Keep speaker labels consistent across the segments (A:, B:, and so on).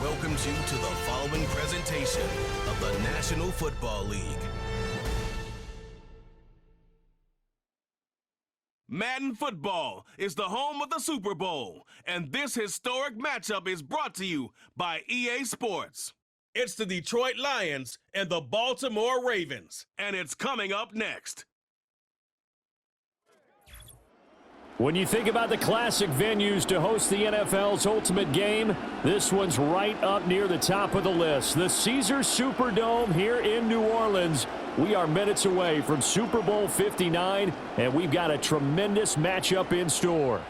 A: welcomes you to the following presentation of the National Football League. Madden Football is the home of the Super Bowl, and this historic matchup is brought to you by EA Sports. It's the Detroit Lions and the Baltimore Ravens, and it's coming up next.
B: When you think about the classic venues to host the NFL's ultimate game, this one's right up near the top of the list. The Caesars Superdome here in New Orleans. We are minutes away from Super Bowl 59, and we've got a tremendous matchup in store.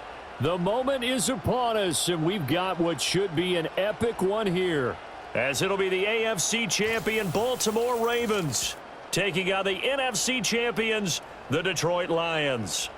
B: The moment is upon us, and we've got what should be an epic one here, as it'll be the AFC champion Baltimore Ravens taking on the NFC champions, the Detroit Lions.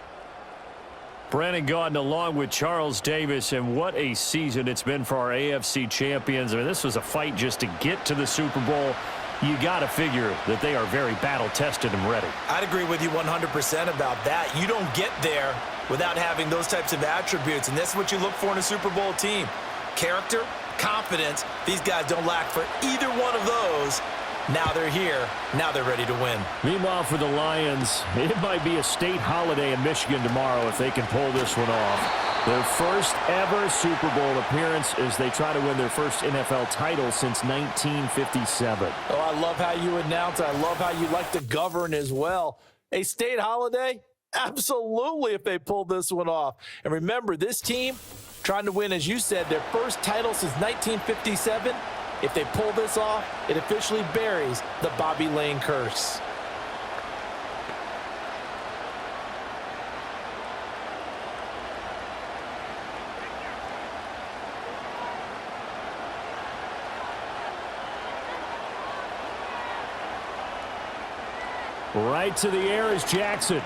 B: Brandon Gaudin along with Charles Davis, and what a season it's been for our AFC champions. I mean, this was a fight just to get to the Super Bowl. You got to figure that they are very battle-tested and ready.
C: I'd agree with you 100% about that. You don't get there without having those types of attributes, and that's what you look for in a Super Bowl team. Character, confidence, these guys don't lack for either one of those. Now they're here. Now they're ready to win.
B: Meanwhile, for the Lions, it might be a state holiday in Michigan tomorrow if they can pull this one off. Their first ever Super Bowl appearance as they try to win their first NFL title since 1957.
C: Oh, I love how you announce. I love how you like to govern as well. A state holiday? Absolutely, if they pull this one off. And remember, this team trying to win, as you said, their first title since 1957. If they pull this off, it officially buries the Bobby Lane curse.
B: Right to the air is Jackson.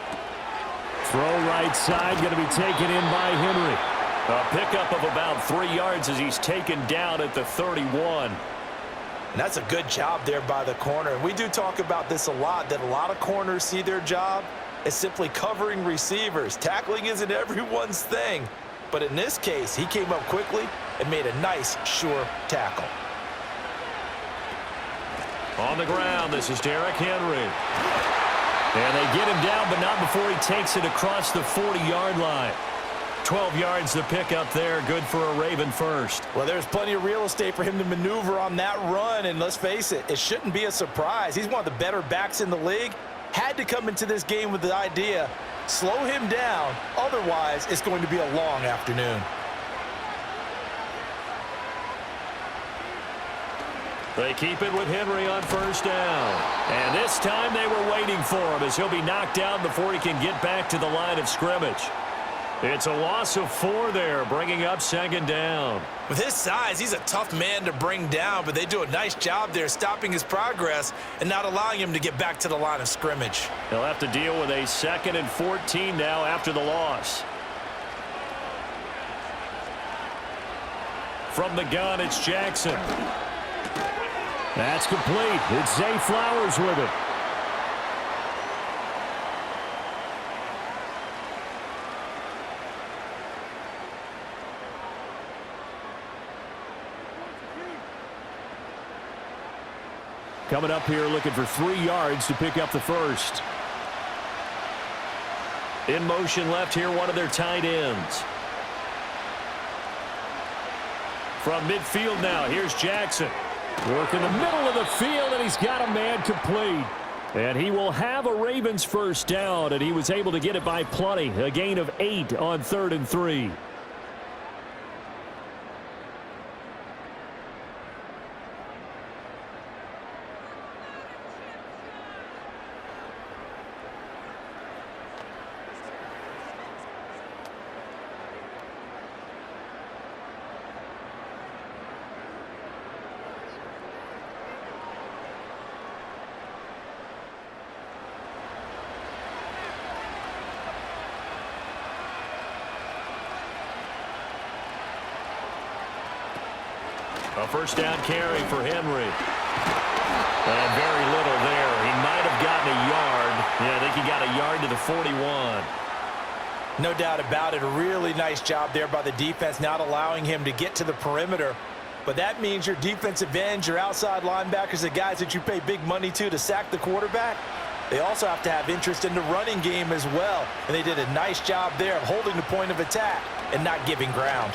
B: Throw right side, going to be taken in by Henry. A pickup of about 3 yards as he's taken down at the 31.
C: And that's a good job there by the corner. And we do talk about this a lot, that a lot of corners see their job as simply covering receivers. Tackling isn't everyone's thing. But in this case, he came up quickly and made a nice, sure tackle.
B: On the ground, this is Derrick Henry. And they get him down, but not before he takes it across the 40-yard line. 12 yards to pick up there. Good for a Raven first.
C: Well, there's plenty of real estate for him to maneuver on that run, and let's face it, it shouldn't be a surprise. He's one of the better backs in the league. Had to come into this game with the idea, slow him down, otherwise it's going to be a long afternoon.
B: They keep it with Henry on first down. And this time they were waiting for him as he'll be knocked down before he can get back to the line of scrimmage. It's a loss of 4 there, bringing up second down.
C: With his size, he's a tough man to bring down, but they do a nice job there stopping his progress and not allowing him to get back to the line of scrimmage.
B: He'll have to deal with a 2nd and 14 now after the loss. From the gun, it's Jackson. That's complete. It's Zay Flowers with it. Coming up here looking for 3 yards to pick up the first. In motion left here, one of their tight ends. From midfield now, here's Jackson. Work in the middle of the field, and he's got a man complete. And he will have a Ravens first down, and he was able to get it by plenty. A gain of 8 on 3rd and 3. A first down carry for Henry. And very little there. He might have gotten a yard. Yeah, I think he got a yard to the 41.
C: No doubt about it. A really nice job there by the defense, not allowing him to get to the perimeter. But that means your defensive ends, your outside linebackers, the guys that you pay big money to sack the quarterback, they also have to have interest in the running game as well. And they did a nice job there of holding the point of attack and not giving ground.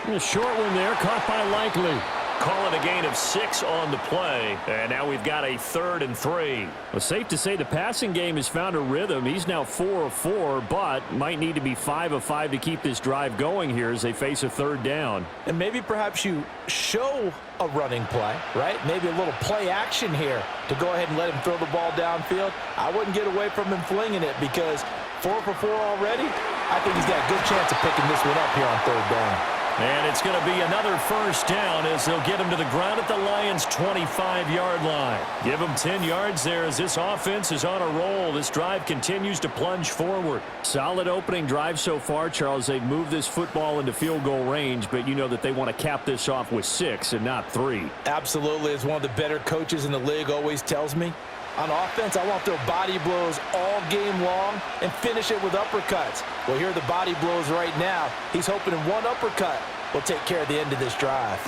B: A short one there, caught by Likely.
D: Call it a gain of 6 on the play, and now we've got a 3rd and 3.
B: Well, safe to say the passing game has found a rhythm. He's now 4 of 4, but might need to be 5 of 5 to keep this drive going here as they face a 3rd down.
C: And maybe perhaps you show a running play, right? Maybe a little play action here to go ahead and let him throw the ball downfield. I wouldn't get away from him flinging it because 4 for 4 already, I think he's got a good chance of picking this one up here on 3rd down.
B: And it's going to be another 1st down as they'll get him to the ground at the Lions' 25-yard line. Give him 10 yards there as this offense is on a roll. This drive continues to plunge forward. Solid opening drive so far, Charles. They've moved this football into field goal range, but you know that they want to cap this off with 6 and not 3.
C: Absolutely. As one of the better coaches in the league always tells me, on offense, I want to throw body blows all game long and finish it with uppercuts. Well, here are the body blows right now. He's hoping in one uppercut will take care of the end of this drive.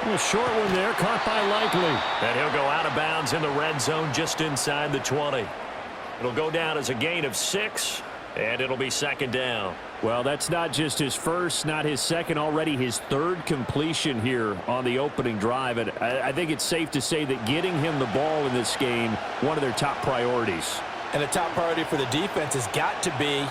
B: A short one there, caught by Likely.
D: And he'll go out of bounds in the red zone just inside the 20. It'll go down as a gain of 6, and it'll be 2nd down.
B: Well, that's not just his first, not his second, already his 3rd completion here on the opening drive. And I think it's safe to say that getting him the ball in this game, one of their top priorities.
C: And the top priority for the defense has got to be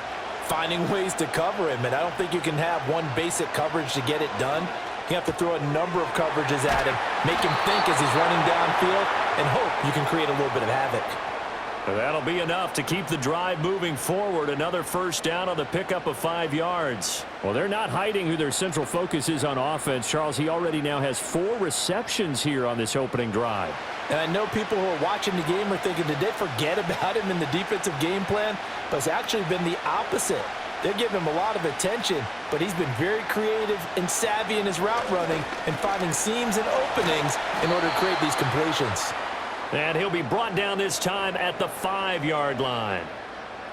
C: finding ways to cover him. And I don't think you can have one basic coverage to get it done. You have to throw a number of coverages at him, make him think as he's running downfield, and hope you can create a little bit of havoc.
D: That'll be enough to keep the drive moving forward. Another 1st down on the pickup of 5 yards.
B: Well, they're not hiding who their central focus is on offense. Charles, he already now has 4 receptions here on this opening drive.
C: And I know people who are watching the game are thinking, did they forget about him in the defensive game plan? But it's actually been the opposite. They're giving him a lot of attention, but he's been very creative and savvy in his route running and finding seams and openings in order to create these completions.
D: And he'll be brought down this time at the 5-yard line.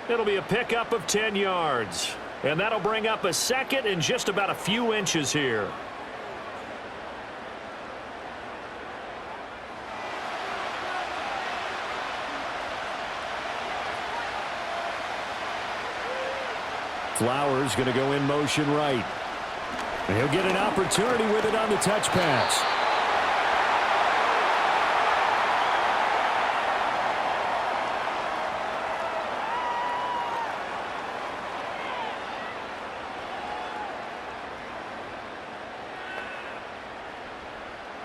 D: It'll be a pickup of 10 yards. And that'll bring up a 2nd and just about a few inches here.
B: Flowers going to go in motion right. And he'll get an opportunity with it on the touch pass.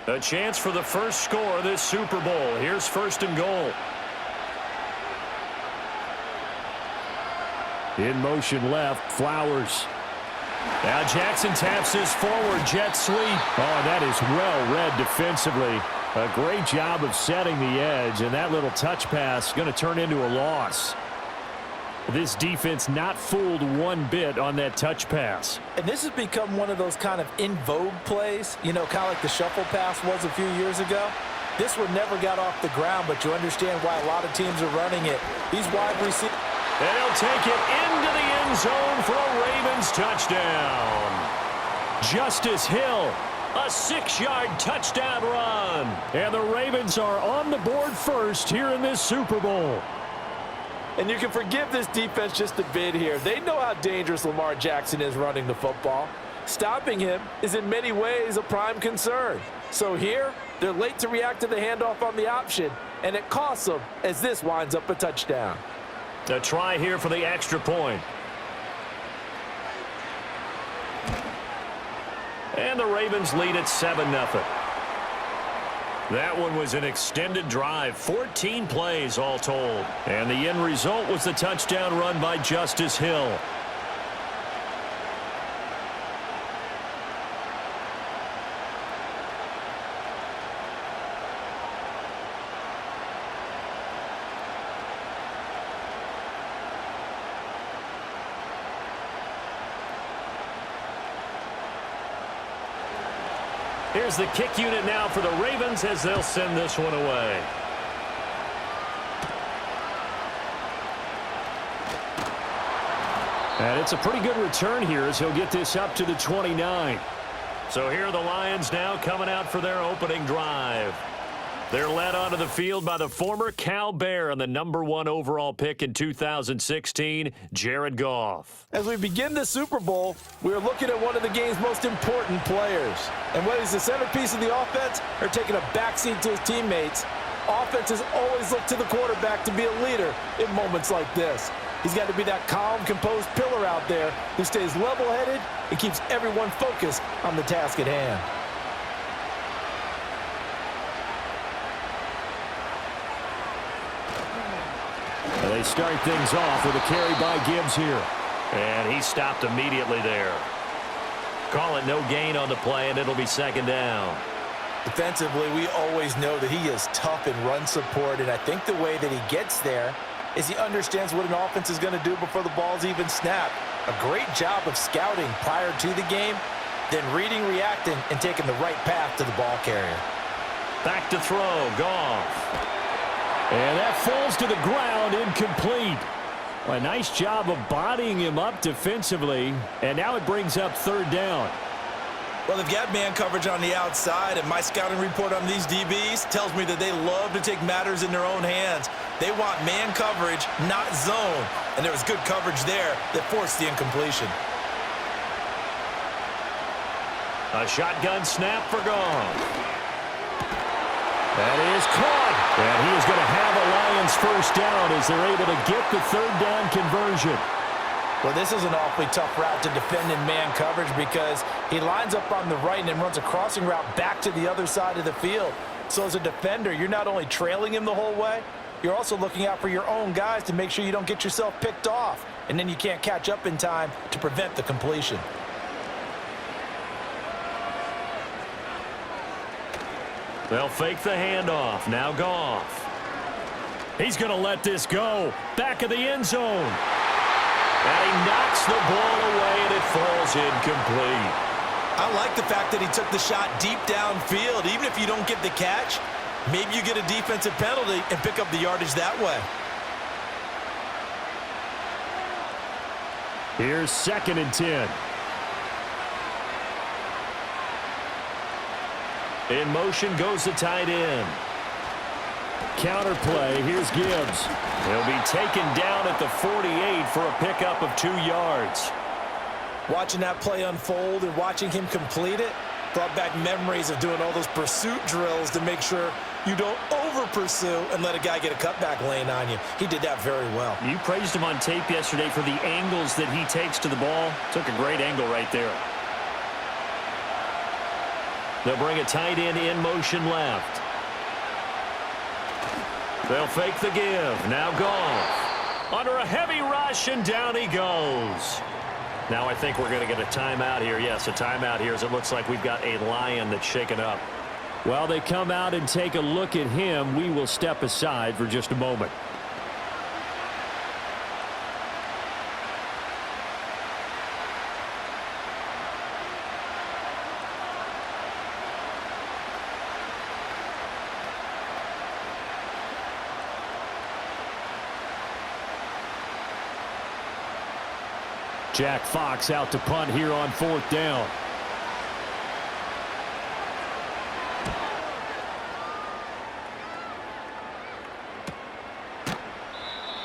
D: A chance for the first score of this Super Bowl. Here's 1st and goal.
B: In motion left, Flowers. Now Jackson taps his forward jet sweep. Oh, that is well read defensively. A great job of setting the edge, and that little touch pass going to turn into a loss. This defense not fooled one bit on that touch pass.
C: And this has become one of those kind of in vogue plays, you know, kind of like the shuffle pass was a few years ago. This one never got off the ground, but you understand why a lot of teams are running it. These wide receivers.
D: And he'll take it into the end zone for a Ravens touchdown. Justice Hill, a 6-yard touchdown run.
B: And the Ravens are on the board first here in this Super Bowl.
C: And you can forgive this defense just a bit here. They know how dangerous Lamar Jackson is running the football. Stopping him is in many ways a prime concern. So here, they're late to react to the handoff on the option, and it costs them as this winds up a touchdown.
D: A try here for the extra point. And the Ravens lead at 7-0. That one was an extended drive, 14 plays all told.
B: And the end result was the touchdown run by Justice Hill.
D: Here's the kick unit now for the Ravens as they'll send this one away.
B: And it's a pretty good return here as he'll get this up to the 29.
D: So here are the Lions now coming out for their opening drive. They're led onto the field by the former Cal Bear and the #1 overall pick in 2016, Jared Goff.
C: As we begin the Super Bowl, we are looking at one of the game's most important players. And whether he's the centerpiece of the offense or taking a backseat to his teammates, offenses always look to the quarterback to be a leader in moments like this. He's got to be that calm, composed pillar out there who stays level-headed and keeps everyone focused on the task at hand.
B: They start things off with a carry by Gibbs here.
D: And he stopped immediately there. Call it no gain on the play, and it'll be second down.
C: Defensively, we always know that he is tough in run support, and I think the way that he gets there is he understands what an offense is going to do before the ball's even snapped. A great job of scouting prior to the game, then reading, reacting, and taking the right path to the ball carrier.
D: Back to throw, Goff.
B: And that falls to the ground, incomplete. A nice job of bodying him up defensively, and now it brings up third down.
C: Well, they've got man coverage on the outside, and my scouting report on these DBs tells me that they love to take matters in their own hands. They want man coverage, not zone, and there was good coverage there that forced the incompletion.
D: A shotgun snap for Goff. That is caught. And he is going to have a Lions first down as they're able to get the third down conversion.
C: Well, this is an awfully tough route to defend in man coverage because he lines up on the right and then runs a crossing route back to the other side of the field. So as a defender, you're not only trailing him the whole way, you're also looking out for your own guys to make sure you don't get yourself picked off. And then you can't catch up in time to prevent the completion.
D: They'll fake the handoff. Now Goff.
B: He's going to let this go. Back of the end zone.
D: And he knocks the ball away, and it falls incomplete.
C: I like the fact that he took the shot deep downfield. Even if you don't get the catch, maybe you get a defensive penalty and pick up the yardage that way.
B: Here's 2nd and 10.
D: In motion goes the tight end.
B: Counter play. Here's Gibbs.
D: He'll be taken down at the 48 for a pickup of 2 yards.
C: Watching that play unfold and watching him complete it brought back memories of doing all those pursuit drills to make sure you don't over-pursue and let a guy get a cutback lane on you. He did that very well.
D: You praised him on tape yesterday for the angles that he takes to the ball. Took a great angle right there. They'll bring a tight end in motion left. They'll fake the give. Now Goff. Under a heavy rush, and down he goes. Now I think we're going to get a timeout here. Yes, a timeout here as it looks like we've got a Lion that's shaken up.
B: While they come out and take a look at him, we will step aside for just a moment. Jack Fox out to punt here on 4th down.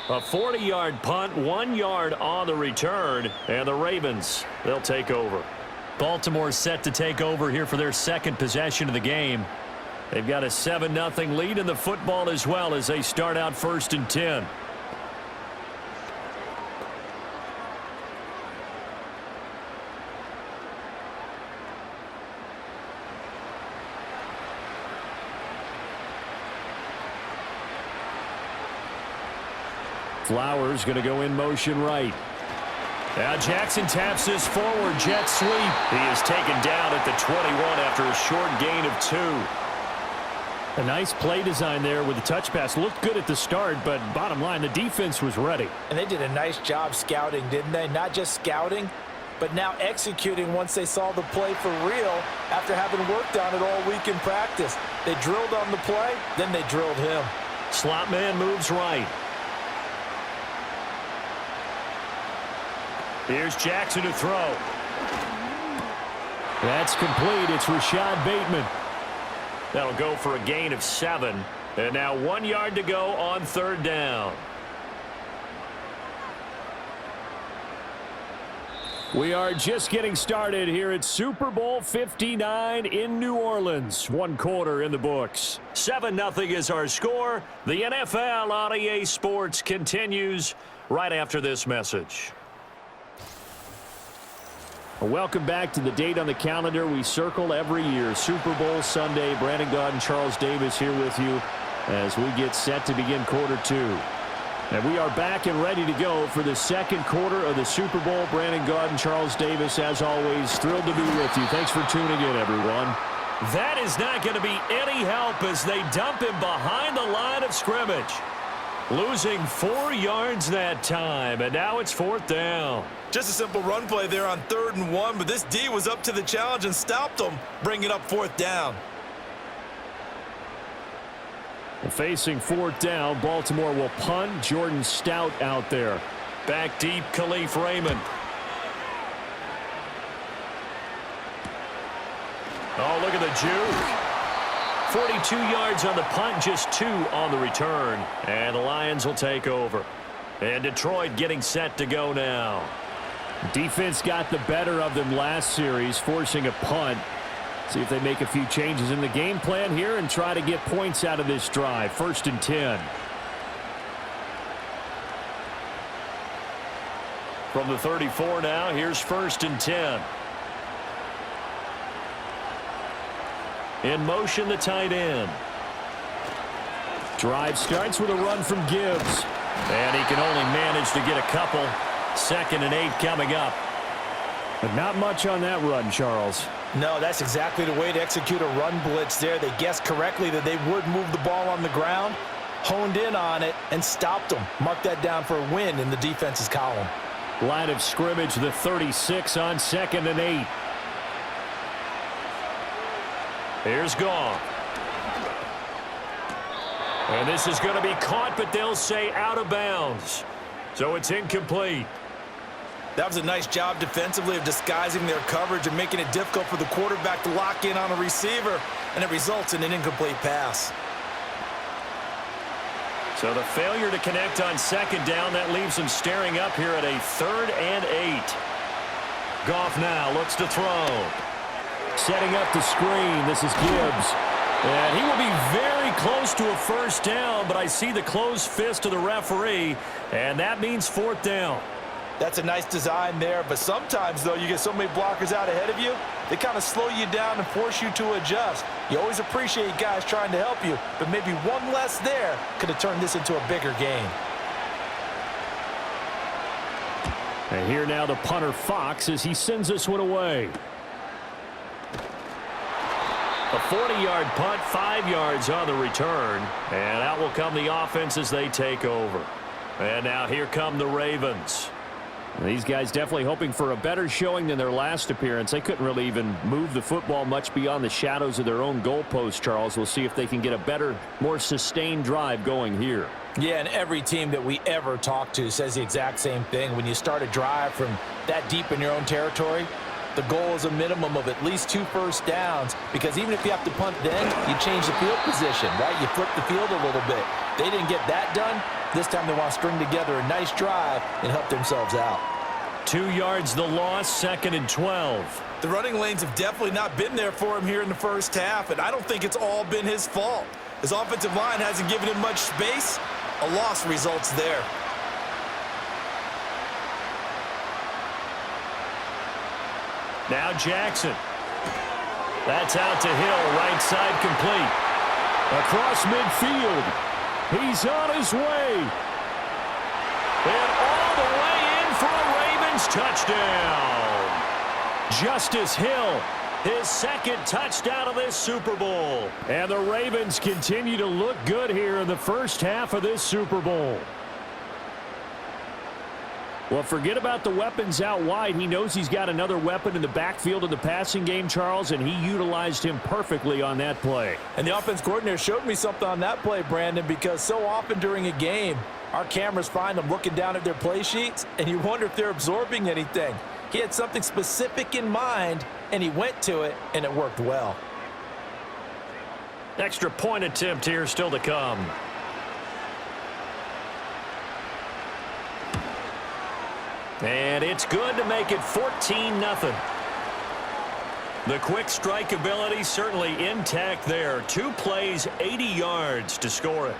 D: A 40-yard punt, 1 yard on the return, and the Ravens, they'll take over.
B: Baltimore set to take over here for their 2nd possession of the game.
D: They've got a 7-0 lead in the football as well as they start out 1st and 10.
B: Flowers going to go in motion right.
D: Now Jackson taps this forward, jet sweep. He is taken down at the 21 after a short gain of 2.
B: A nice play design there with the touch pass. Looked good at the start, but bottom line, the defense was ready.
C: And they did a nice job scouting, didn't they? Not just scouting, but now executing once they saw the play for real after having worked on it all week in practice. They drilled on the play, then they drilled him.
D: Slot man moves right. Here's Jackson to throw.
B: That's complete. It's Rashad Bateman.
D: That'll go for a gain of 7. And now 1 yard to go on 3rd down.
B: We are just getting started here at Super Bowl 59 in New Orleans. 1 quarter in the books.
D: 7-0 is our score. The NFL on EA Sports continues right after this message.
B: Welcome back to the date on the calendar we circle every year. Super Bowl Sunday. Brandon Gaud and Charles Davis here with you as we get set to begin quarter 2. And we are back and ready to go for the 2nd quarter of the Super Bowl. Brandon Gaud and Charles Davis, as always, thrilled to be with you. Thanks for tuning in, everyone.
D: That is not going to be any help as they dump him behind the line of scrimmage. Losing 4 yards that time, and now it's 4th down.
C: Just a simple run play there on 3rd and 1, but this D was up to the challenge and stopped them, bringing up 4th down.
B: Facing 4th down, Baltimore will punt. Jordan Stout out there.
D: Back deep, Khalif Raymond. Oh, look at the juke. 42 yards on the punt, just 2 on the return. And the Lions will take over. And Detroit getting set to go now.
B: Defense got the better of them last series, forcing a punt. See if they make a few changes in the game plan here and try to get points out of this drive. 1st and 10.
D: From the 34 now, here's 1st and 10. In motion, the tight end.
B: Drive starts with a run from Gibbs.
D: And he can only manage to get a couple. 2nd and 8 coming up.
B: But not much on that run, Charles.
C: No, that's exactly the way to execute a run blitz there. They guessed correctly that they would move the ball on the ground, honed in on it, and stopped them. Mark that down for a win in the defense's column.
B: Line of scrimmage, the 36 on 2nd and 8.
D: Here's Goff. And this is going to be caught, but they'll say out of bounds. So it's incomplete.
C: That was a nice job defensively of disguising their coverage and making it difficult for the quarterback to lock in on a receiver, and it results in an incomplete pass.
D: So the failure to connect on 2nd down, that leaves them staring up here at a 3rd and 8. Goff now looks to throw.
B: Setting up the screen, this is Gibbs.
D: And he will be very close to a 1st down, but I see the closed fist of the referee, and that means 4th down.
C: That's a nice design there, but sometimes, though, you get so many blockers out ahead of you, they kind of slow you down and force you to adjust. You always appreciate guys trying to help you, but maybe one less there could have turned this into a bigger game.
B: And here now the punter Fox as he sends this one away.
D: A 40-yard punt, 5 yards on the return, and out will come the offense as they take over. And now here come the Ravens.
B: These guys definitely hoping for a better showing than their last appearance. They couldn't really even move the football much beyond the shadows of their own goalpost, Charles. We'll see if they can get a better, more sustained drive going here.
C: Yeah, and every team that we ever talk to says the exact same thing. When you start a drive from that deep in your own territory, the goal is a minimum of at least 2 1st downs, because even if you have to punt then, you change the field position, right? You flip the field a little bit. They didn't get that done. This time they want to string together a nice drive and help themselves out.
D: 2 yards the loss, 2nd and 12.
C: The running lanes have definitely not been there for him here in the 1st half, and I don't think it's all been his fault. His offensive line hasn't given him much space. A loss results there.
D: Now Jackson. That's out to Hill, right side complete.
B: Across midfield. He's on his way.
D: And all the way in for a Ravens touchdown. Justice Hill, his 2nd touchdown of this Super Bowl.
B: And the Ravens continue to look good here in the 1st half of this Super Bowl. Well, forget about the weapons out wide. He knows he's got another weapon in the backfield of the passing game, Charles, and he utilized him perfectly on that play.
C: And the offense coordinator showed me something on that play, Brandon, because so often during a game, our cameras find them looking down at their play sheets, and you wonder if they're absorbing anything. He had something specific in mind, and he went to it, and it worked well.
D: Extra point attempt here still to come. And it's good to make it 14-0. The quick strike ability certainly intact there. 2 plays, 80 yards to score it.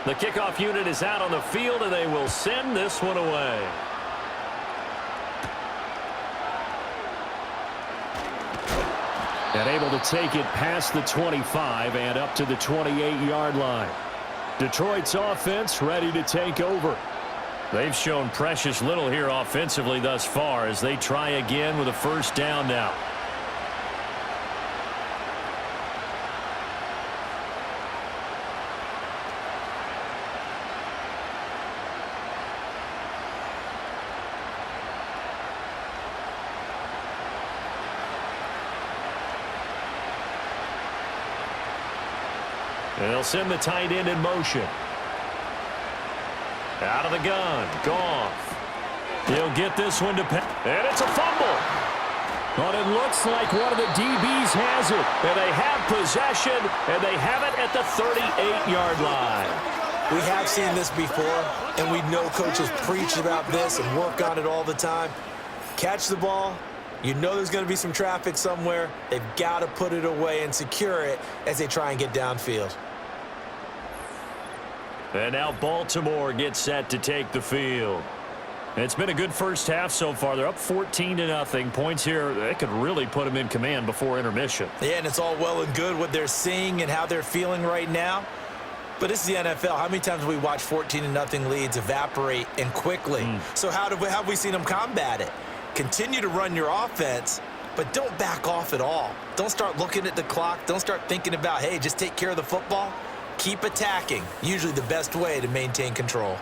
D: The kickoff unit is out on the field, and they will send this one away.
B: And able to take it past the 25 and up to the 28-yard line. Detroit's offense ready to take over.
D: They've shown precious little here offensively thus far as they try again with a first down now. They'll send the tight end in motion. Out of the gun. Goff. He'll get this one to pass. And it's a fumble.
B: But it looks like one of the DBs has it.
D: And they have possession, and they have it at the 38-yard line.
C: We have seen this before, and we know coaches preach about this and work on it all the time. Catch the ball. You know there's going to be some traffic somewhere. They've got to put it away and secure it as they try and get downfield.
D: And now Baltimore gets set to take the field. It's been a good first half so far. They're up 14-0. Points here, they could really put them in command before intermission.
C: Yeah, and it's all well and good what they're seeing and how they're feeling right now. But this is the NFL. How many times have we watched 14-0 leads evaporate and quickly? So how have we seen them combat it? Continue to run your offense, but don't back off at all. Don't start looking at the clock. Don't start thinking about, hey, just take care of the football. Keep attacking. Usually the best way to maintain control.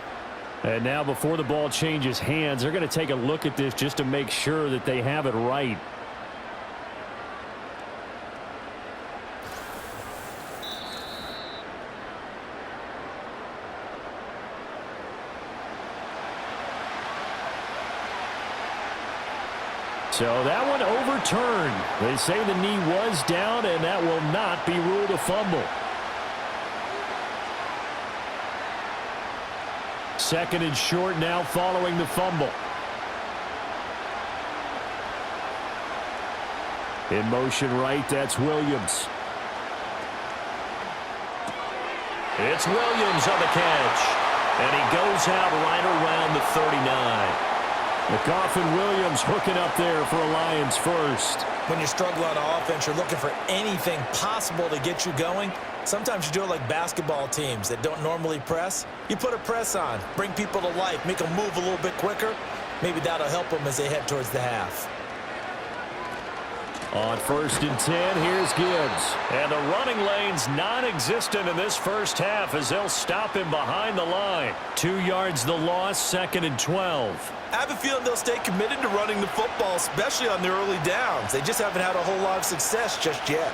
B: And now before the ball changes hands, they're going to take a look at this just to make sure that they have it right. So that one overturned. They say the knee was down, and that will not be ruled a fumble. Second and short now following the fumble. In motion right, that's Williams.
D: It's Williams on the catch. And he goes out right around the 39.
B: McGoff and Williams hooking up there for a Lions first.
C: When you struggle on offense, you're looking for anything possible to get you going. Sometimes you do it like basketball teams that don't normally press. You put a press on, bring people to life, make them move a little bit quicker. Maybe that'll help them as they head towards the half.
B: On 1st and 10, here's Gibbs.
D: And the running lane's non-existent in this first half as they'll stop him behind the line.
B: 2 yards the loss, 2nd and 12.
C: I have a feeling they'll stay committed to running the football, especially on their early downs. They just haven't had a whole lot of success just yet.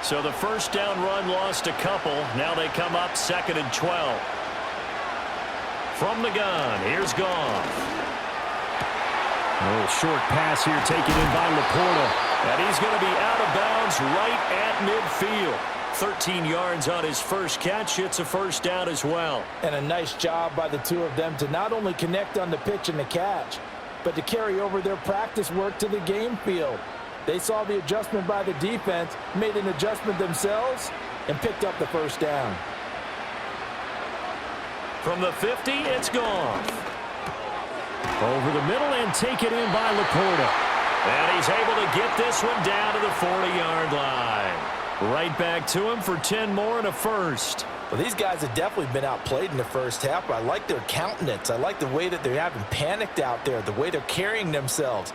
D: So the first down run lost a couple. Now they come up 2nd and 12. From the gun, here's Goff.
B: A little short pass here taken in by Laporta.
D: And he's going to be out of bounds right at midfield. 13 yards on his first catch. It's a first down as well.
C: And a nice job by the two of them to not only connect on the pitch and the catch, but to carry over their practice work to the game field. They saw the adjustment by the defense, made an adjustment themselves, and picked up the first down.
D: From the 50, it's Goff.
B: Over the middle and taken in by Laporta.
D: And he's able to get this one down to the 40-yard line. Right back to him for 10 more and a first.
C: Well, these guys have definitely been outplayed in the first half. I like their countenance. I like the way that they haven't panicked out there, the way they're carrying themselves.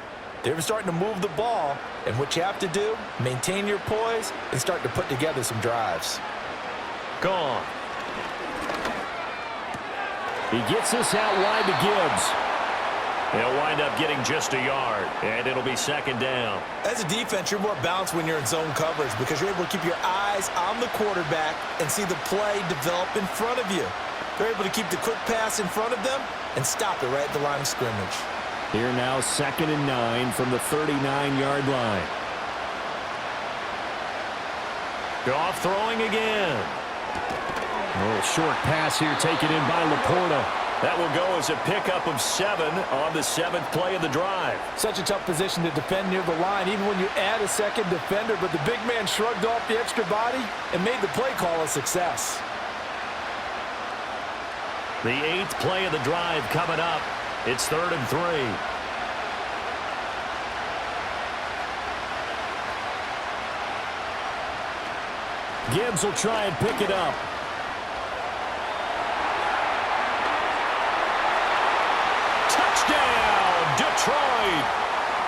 C: They're starting to move the ball, and what you have to do, maintain your poise and start to put together some drives.
D: Gone.
B: He gets this out wide to Gibbs.
D: He'll wind up getting just a yard, and it'll be second down.
C: As a defense, you're more balanced when you're in zone coverage because you're able to keep your eyes on the quarterback and see the play develop in front of you. They're able to keep the quick pass in front of them and stop it right at the line of scrimmage.
B: Here now, 2nd and 9 from the 39-yard line.
D: Goff throwing again.
B: A little short pass here taken in by Laporta.
D: That will go as a pickup of 7 on the 7th play of the drive.
C: Such a tough position to defend near the line, even when you add a second defender, but the big man shrugged off the extra body and made the play call a success.
D: The 8th play of the drive coming up. It's 3rd and 3.
B: Gibbs will try and pick it up.
D: Touchdown, Detroit!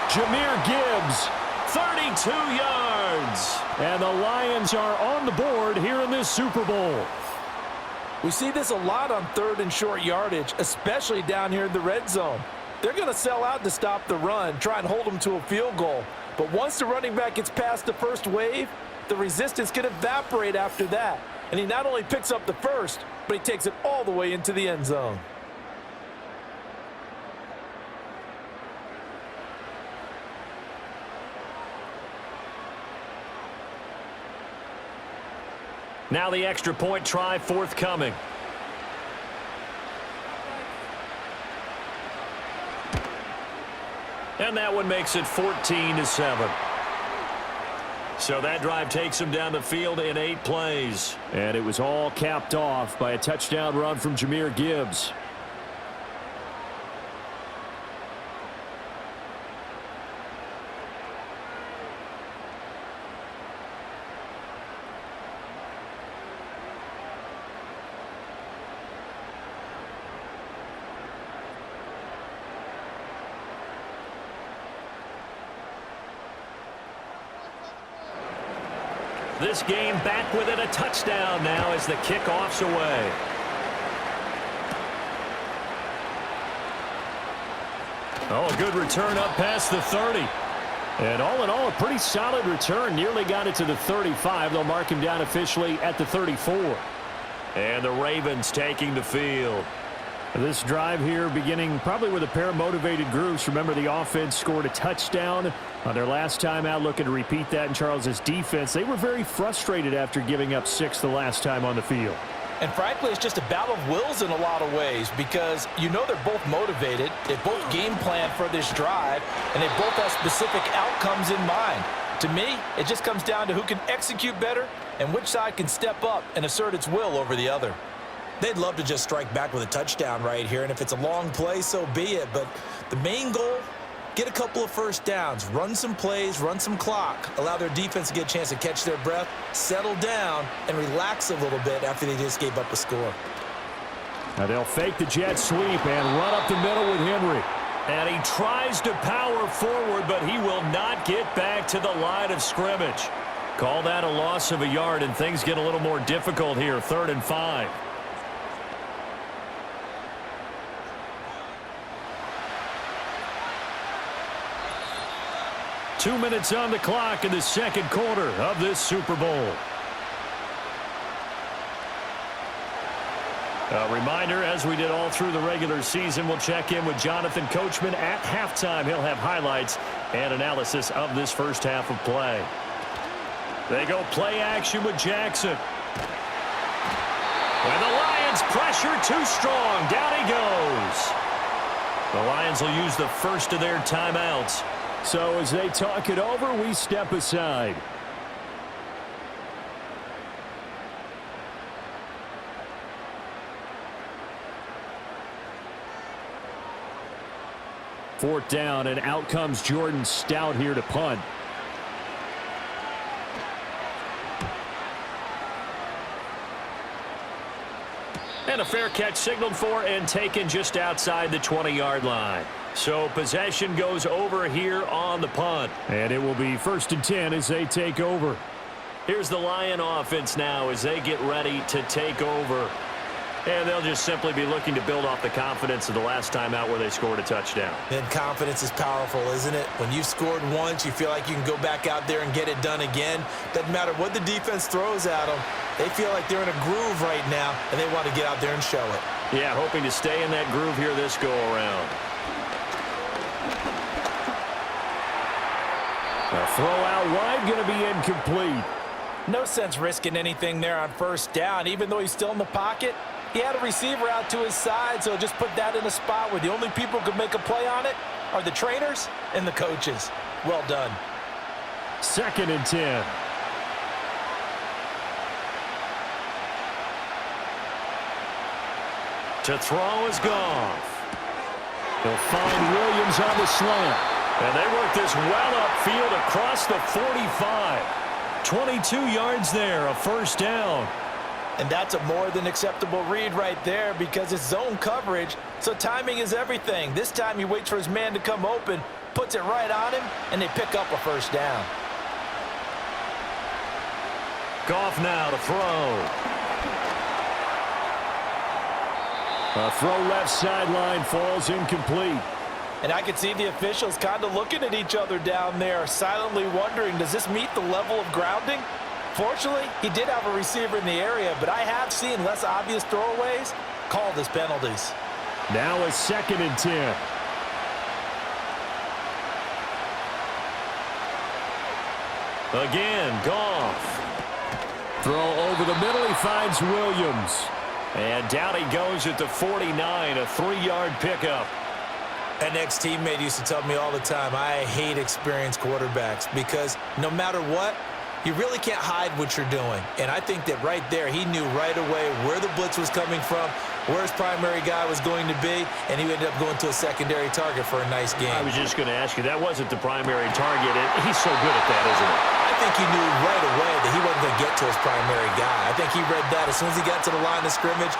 B: Jahmyr Gibbs.
D: 32 yards.
B: And the Lions are on the board here in this Super Bowl.
C: We see this a lot on 3rd and short yardage, especially down here in the red zone. They're going to sell out to stop the run, try and hold them to a field goal. But once the running back gets past the first wave, the resistance can evaporate after that. And he not only picks up the first, but he takes it all the way into the end zone.
D: Now the extra point try forthcoming. And that one makes it 14-7. So that drive takes him down the field in 8 plays.
B: And it was all capped off by a touchdown run from Jahmyr Gibbs.
D: This game back within a touchdown now as the kickoff's away.
B: Oh, a good return up past the 30. And all in all, a pretty solid return. Nearly got it to the 35. They'll mark him down officially at the 34.
D: And the Ravens taking the field.
B: This drive here beginning probably with a pair of motivated groups. Remember, the offense scored a touchdown on their last time out, looking to repeat that in Charles's defense. They were very frustrated after giving up 6 the last time on the field.
C: And frankly, it's just a battle of wills in a lot of ways because you know they're both motivated, they both game plan for this drive, and they both have specific outcomes in mind. To me, it just comes down to who can execute better and which side can step up and assert its will over the other. They'd love to just strike back with a touchdown right here, and if it's a long play, so be it. But the main goal, get a couple of first downs, run some plays, run some clock, allow their defense to get a chance to catch their breath, settle down, and relax a little bit after they just gave up a score.
B: Now they'll fake the jet sweep and run up the middle with Henry.
D: And he tries to power forward, but he will not get back to the line of scrimmage. Call that a loss of a yard, and things get a little more difficult here, 3rd and 5.
B: 2 minutes on the clock in the second quarter of this Super Bowl. A reminder, as we did all through the regular season, we'll check in with Jonathan Coachman at halftime. He'll have highlights and analysis of this first half of play. They go play action with Jackson. And the Lions pressure too strong. Down he goes. The Lions will use the first of their timeouts. So as they talk it over, we step aside. Fourth down, and out comes Jordan Stout here to punt.
D: And a fair catch signaled for and taken just outside the 20-yard line. So possession goes over here on the punt.
B: And it will be 1st and 10 as they take over.
D: Here's the Lion offense now as they get ready to take over. And they'll just simply be looking to build off the confidence of the last time out where they scored a touchdown.
C: And confidence is powerful, isn't it? When you've scored once, you feel like you can go back out there and get it done again. Doesn't matter what the defense throws at them. They feel like they're in a groove right now, and they want to get out there and show it.
D: Yeah, hoping to stay in that groove here this go-around.
B: A throw out wide going to be incomplete.
C: No sense risking anything there on 1st down. Even though he's still in the pocket, he had a receiver out to his side, so just put that in a spot where the only people who can make a play on it are the trainers and the coaches. Well done.
B: 2nd and 10.
D: To throw is Goff.
B: He'll find Williams on the slant.
D: And they work this well upfield across the 45. 22 yards there, a 1st down.
C: And that's a more than acceptable read right there because it's zone coverage, so timing is everything. This time he waits for his man to come open, puts it right on him, and they pick up a 1st down.
D: Goff now to throw.
B: A throw left sideline falls incomplete.
C: And I can see the officials kind of looking at each other down there, silently wondering, does this meet the level of grounding? Fortunately, he did have a receiver in the area, but I have seen less obvious throwaways called as penalties.
B: Now a 2nd and 10.
D: Again, Goff.
B: Throw over the middle, he finds Williams.
D: And down he goes at the 49, a 3-yard pickup.
C: An ex-teammate used to tell me all the time, I hate experienced quarterbacks because no matter what, you really can't hide what you're doing. And I think that right there, he knew right away where the blitz was coming from, where his primary guy was going to be, and he ended up going to a secondary target for a nice game.
D: I was just going to ask you, that wasn't the primary target. He's so good at that, isn't he?
C: I think he knew right away that he wasn't going to get to his primary guy. I think he read that as soon as he got to the line of scrimmage,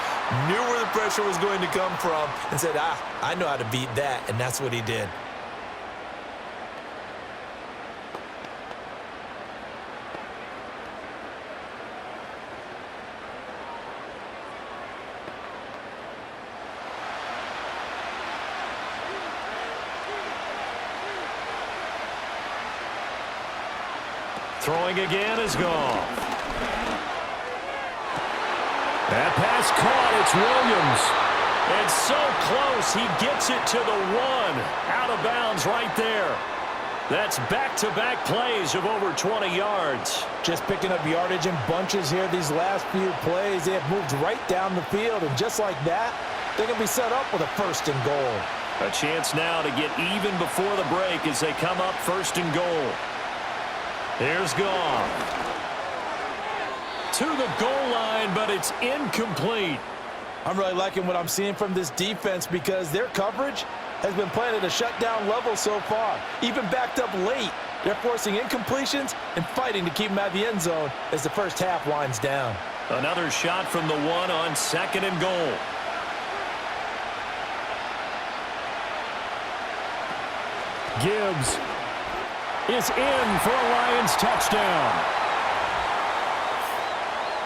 C: knew where the pressure was going to come from, and said, I know how to beat that, and that's what he did.
D: Throwing again is Goff.
B: That pass caught. It's Williams.
D: And so close, he gets it to the 1. Out of bounds right there. That's back-to-back plays of over 20 yards.
C: Just picking up yardage in bunches here these last few plays. They have moved right down the field, and just like that, they're going to be set up with a 1st and goal.
D: A chance now to get even before the break as they come up 1st and goal. Here's Goff. To the goal line, but it's incomplete.
C: I'm really liking what I'm seeing from this defense because their coverage has been playing at a shutdown level so far. Even backed up late, they're forcing incompletions and fighting to keep them out of the end zone as the 1st half winds down.
D: Another shot from the 1 on 2nd and goal.
B: Gibbs is in for a Lions touchdown.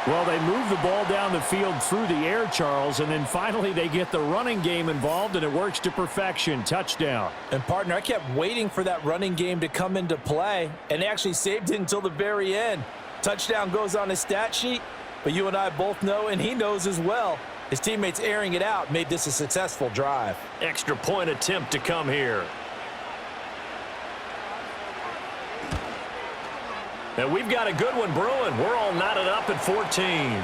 B: Well, they move the ball down the field through the air, Charles, and then finally they get the running game involved, and it works to perfection. Touchdown.
C: And, partner, I kept waiting for that running game to come into play, and they actually saved it until the very end. Touchdown goes on his stat sheet, but you and I both know, and he knows as well, his teammates airing it out made this a successful drive.
D: Extra point attempt to come here. And we've got a good one brewing. We're all knotted up at 14.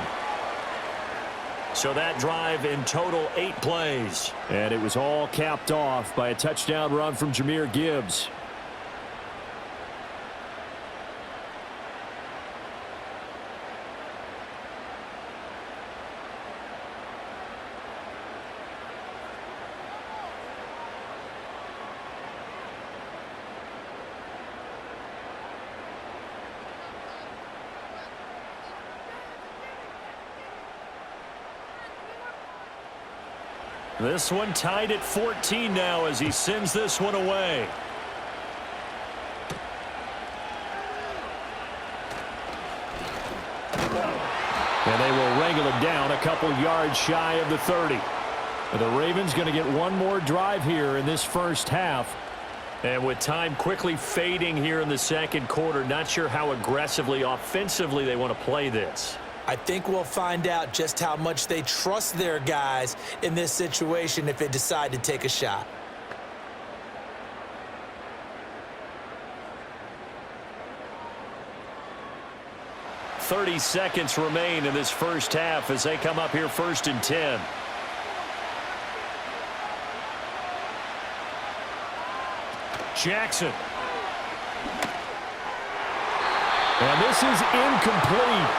D: So that drive in total 8 plays.
B: And it was all capped off by a touchdown run from Jahmyr Gibbs.
D: This one tied at 14 now as he sends this one away. And they will wrangle it down a couple yards shy of the 30. The Ravens going to get one more drive here in this first half. And with time quickly fading here in the second quarter, not sure how aggressively, offensively they want to play this.
C: I think we'll find out just how much they trust their guys in this situation if they decide to take a shot.
D: Seconds remain in this first half as they come up here 1st and 10. Jackson.
B: And this is incomplete.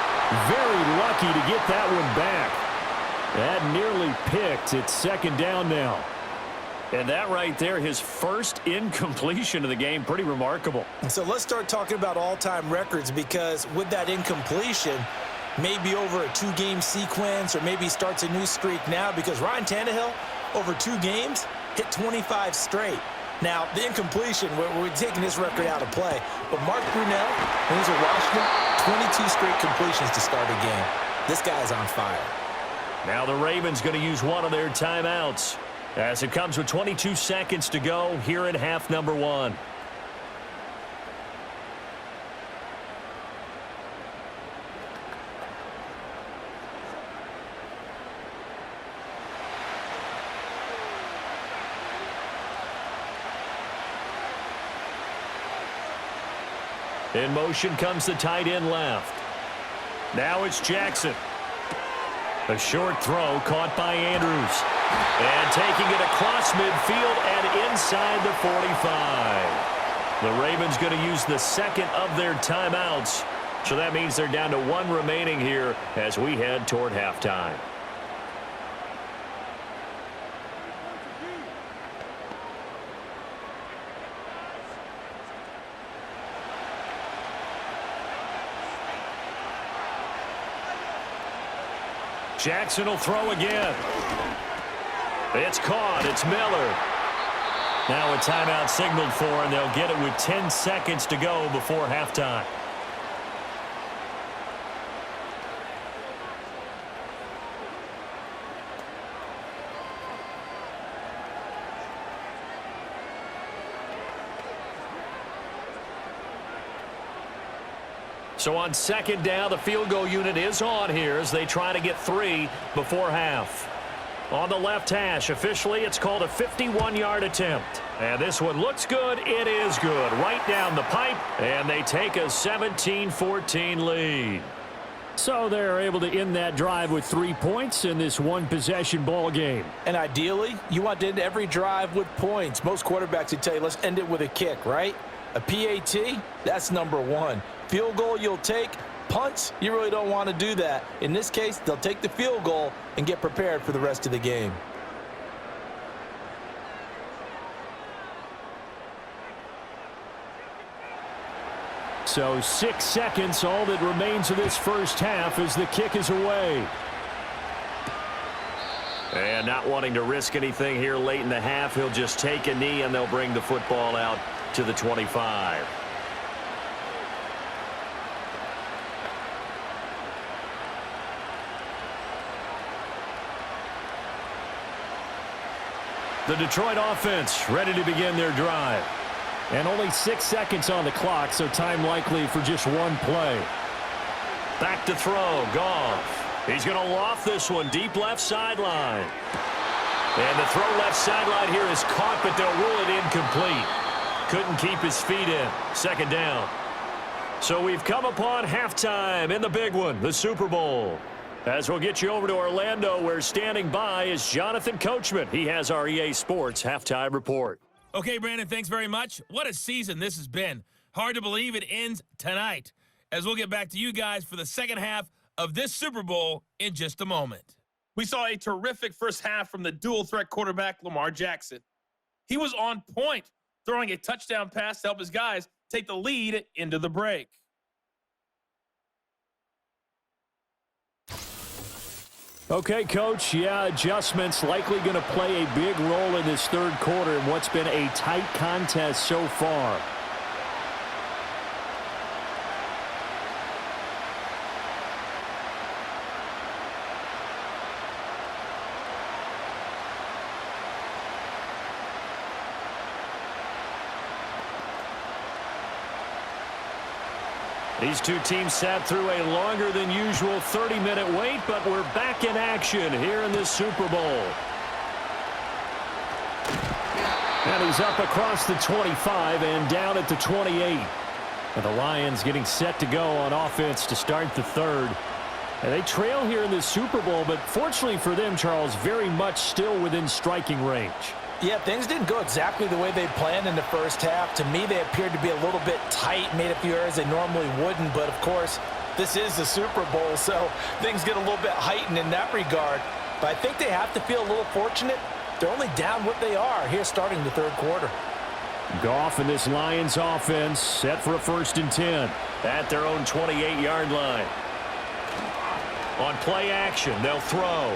B: Very lucky to get that one back. That nearly picked. It's 2nd down now.
D: And that right there, his first incompletion of the game, pretty remarkable.
C: So let's start talking about all-time records, because with that incompletion, maybe over a 2-game sequence, or maybe starts a new streak now, because Ryan Tannehill, over 2 games, hit 25 straight. Now, the incompletion, we're taking this record out of play. But Mark Brunell, when he was at Washington, 22 straight completions to start a game. This guy is on fire.
D: Now the Ravens going to use one of their timeouts, as it comes with 22 seconds to go here in half number 1. In motion comes the tight end left. Now it's Jackson. A short throw caught by Andrews. And taking it across midfield and inside the 45. The Ravens going to use the second of their timeouts. So that means they're down to 1 remaining here as we head toward halftime. Jackson will throw again. It's caught. It's Miller. Now a timeout signaled for, and they'll get it with 10 seconds to go before halftime. So on 2nd down, the field goal unit is on here as they try to get 3 before half. On the left hash, officially, it's called a 51-yard attempt. And this one looks good. It is good. Right down the pipe, and they take a 17-14 lead.
B: So they're able to end that drive with 3 points in this one-possession ball game.
C: And ideally, you want to end every drive with points. Most quarterbacks would tell you, let's end it with a kick, right? A PAT, that's number 1. Field goal you'll take. Punts, you really don't want to do that. In this case, they'll take the field goal and get prepared for the rest of the game.
B: So 6 seconds, all that remains of this first half as the kick is away.
D: And not wanting to risk anything here late in the half, he'll just take a knee and they'll bring the football out to the 25. The Detroit offense ready to begin their drive.
B: And only 6 seconds on the clock, so time likely for just one play.
D: Back to throw, Goff. He's going to loft this one deep left sideline. And the throw left sideline here is caught, but they'll rule it incomplete. Couldn't keep his feet in. 2nd down. So we've come upon halftime in the big one, the Super Bowl. As we'll get you over to Orlando, where standing by is Jonathan Coachman. He has our EA Sports halftime report.
E: Okay, Brandon, thanks very much. What a season this has been. Hard to believe it ends tonight, as we'll get back to you guys for the second half of this Super Bowl in just a moment.
F: We saw a terrific first half from the dual-threat quarterback, Lamar Jackson. He was on point, throwing a touchdown pass to help his guys take the lead into the break.
B: Okay, Coach, yeah, adjustments likely going to play a big role in this third quarter in what's been a tight contest so far. These two teams sat through a longer than usual 30-minute wait, but we're back in action here in this Super Bowl. And he's up across the 25 and down at the 28. And the Lions getting set to go on offense to start the third. And they trail here in this Super Bowl, but fortunately for them, Charles, very much still within striking range.
C: Yeah, things didn't go exactly the way they planned in the first half. To me, they appeared to be a little bit tight, made a few errors they normally wouldn't. But, of course, this is the Super Bowl, so things get a little bit heightened in that regard. But I think they have to feel a little fortunate. They're only down what they are here starting the third quarter.
B: Goff and this Lions offense set for a 1st and 10.
D: At their own 28-yard line. On play action, they'll throw.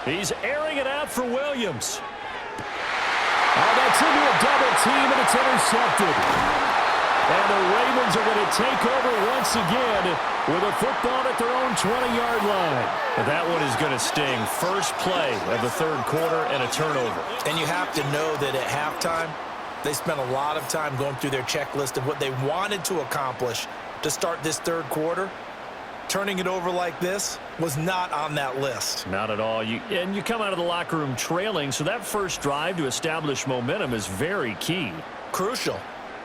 D: He's airing it out for Williams.
B: Oh, that's into a double team, and it's intercepted. And the Ravens are going to take over once again with a football at their own 20-yard line.
D: And that one is going to sting. First play of the third quarter and a turnover.
C: And you have to know that at halftime, they spent a lot of time going through their checklist of what they wanted to accomplish to start this third quarter. Turning it over like this was not on that list.
D: Not at all. You come out of the locker room trailing, so that first drive to establish momentum is very key.
C: Crucial.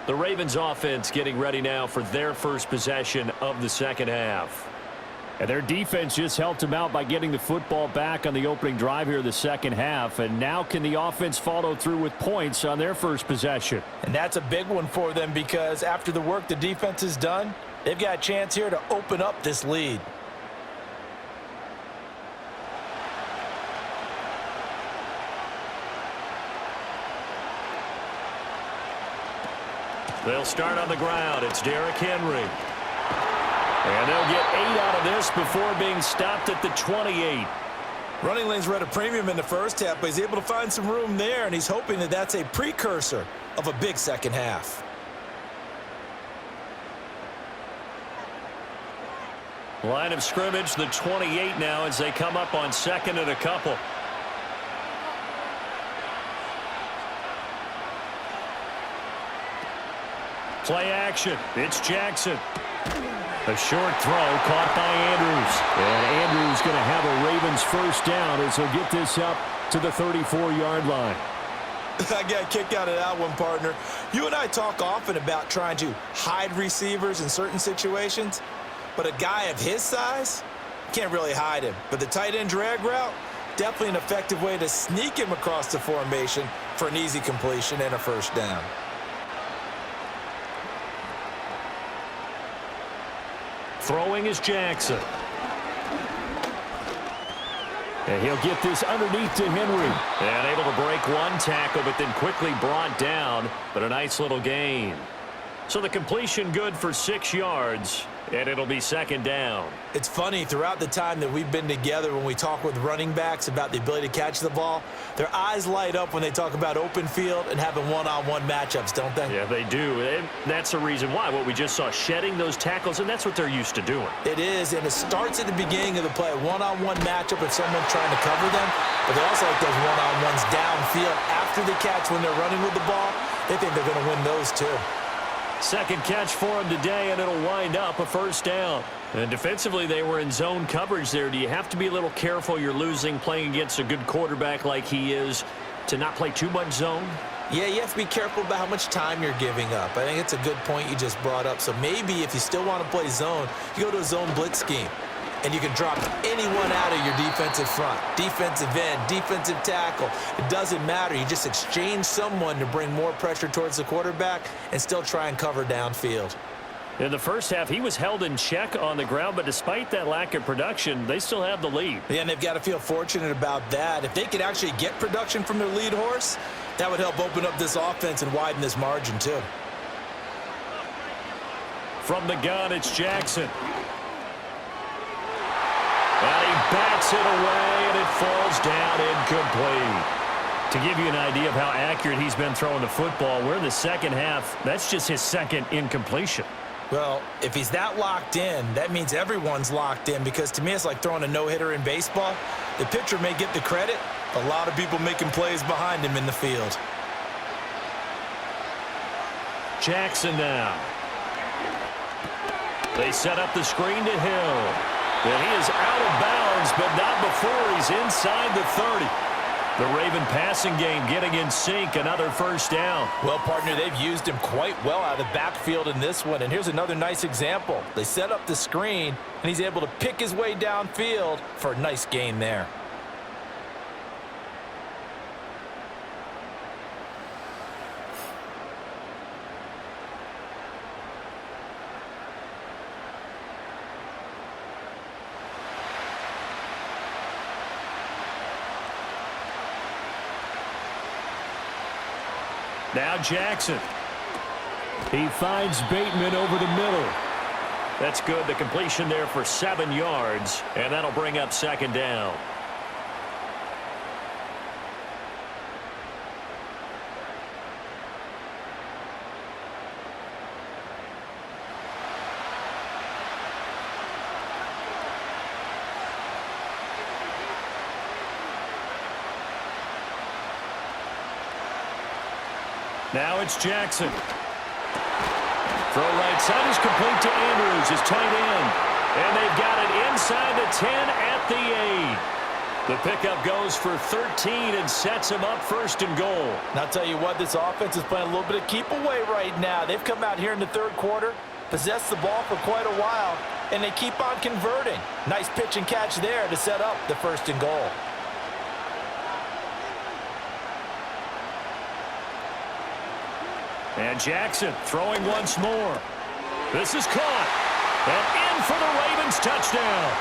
D: The Ravens offense getting ready now for their first possession of the second half.
B: And their defense just helped them out by getting the football back on the opening drive here in the second half. And now can the offense follow through with points on their first possession?
C: And that's a big one for them because after the work the defense has done, they've got a chance here to open up this lead.
D: They'll start on the ground. It's Derrick Henry. And they'll get 8 out of this before being stopped at the 28.
C: Running lanes were at a premium in the first half, but he's able to find some room there, and he's hoping that that's a precursor of a big second half.
D: Line of scrimmage, the 28 now as they come up on 2nd and a couple. Play action. It's Jackson. A short throw caught by Andrews.
B: And Andrews going to have a Ravens first down as he'll get this up to the 34-yard line.
C: I got a kick out of that one, partner. You and I talk often about trying to hide receivers in certain situations, but a guy of his size can't really hide him. But the tight end drag route, definitely an effective way to sneak him across the formation for an easy completion and a first down.
D: Throwing is Jackson.
B: And he'll get this underneath to Henry.
D: And able to break one tackle, but then quickly brought down. But a nice little gain. So the completion good for 6 yards. And it'll be 2nd down.
C: It's funny, throughout the time that we've been together, when we talk with running backs about the ability to catch the ball, their eyes light up when they talk about open field and having one-on-one matchups, don't they?
D: Yeah, they do. And that's the reason why. What we just saw, shedding those tackles, and that's what they're used to doing.
C: It is, and it starts at the beginning of the play. One-on-one matchup if someone's trying to cover them, but they also like those one-on-ones downfield after the catch when they're running with the ball. They think they're going to win those too.
D: Second catch for him today, and it'll wind up a first down. And defensively, they were in zone coverage there. Do you have to be a little careful? You're losing, playing against a good quarterback like he is, to not play too much zone?
C: Yeah, you have to be careful about how much time you're giving up. I think it's a good point you just brought up. So maybe if you still want to play zone, you go to a zone blitz scheme. And you can drop anyone out of your defensive front, defensive end, defensive tackle. It doesn't matter. You just exchange someone to bring more pressure towards the quarterback and still try and cover downfield.
D: In the first half, he was held in check on the ground, but despite that lack of production, they still have the lead.
C: Yeah, and they've got to feel fortunate about that. If they could actually get production from their lead horse, that would help open up this offense and widen this margin too.
D: From the gun, it's Jackson. And he bats it away, and it falls down incomplete. To give you an idea of how accurate he's been throwing the football, we're in the second half. That's just his second incompletion.
C: Well, if he's that locked in, that means everyone's locked in, because to me it's like throwing a no-hitter in baseball. The pitcher may get the credit, a lot of people making plays behind him in the field.
D: Jackson now. They set up the screen to Hill. And he is out of bounds, but not before he's inside the 30. The Raven passing game getting in sync, another first down.
C: Well, partner, they've used him quite well out of the backfield in this one. And here's another nice example. They set up the screen, and he's able to pick his way downfield for a nice gain there.
B: Now Jackson. He finds Bateman over the middle.
D: That's good. The completion there for 7 yards, and that'll bring up second down.
B: Now it's Jackson. Throw right side is complete to Andrews, his tight end.
D: And they've got it inside the 10 at the 8. The pickup goes for 13 and sets him up first and goal.
C: And I'll tell you what, this offense is playing a little bit of keep away right now. They've come out here in the third quarter, possessed the ball for quite a while, and they keep on converting. Nice pitch and catch there to set up the first and goal.
B: And Jackson throwing once more. This is caught. And in for the Ravens touchdown.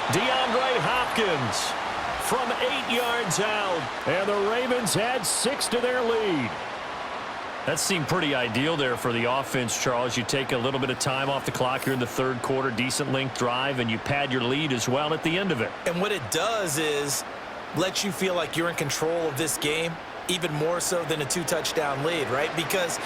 B: DeAndre Hopkins from 8 yards out. And the Ravens add 6 to their lead.
D: That seemed pretty ideal there for the offense, Charles. You take a little bit of time off the clock here in the third quarter, decent length drive, and you pad your lead as well at the end of it.
C: And what it does is lets you feel like you're in control of this game, even more so than a 2-touchdown lead, right? Because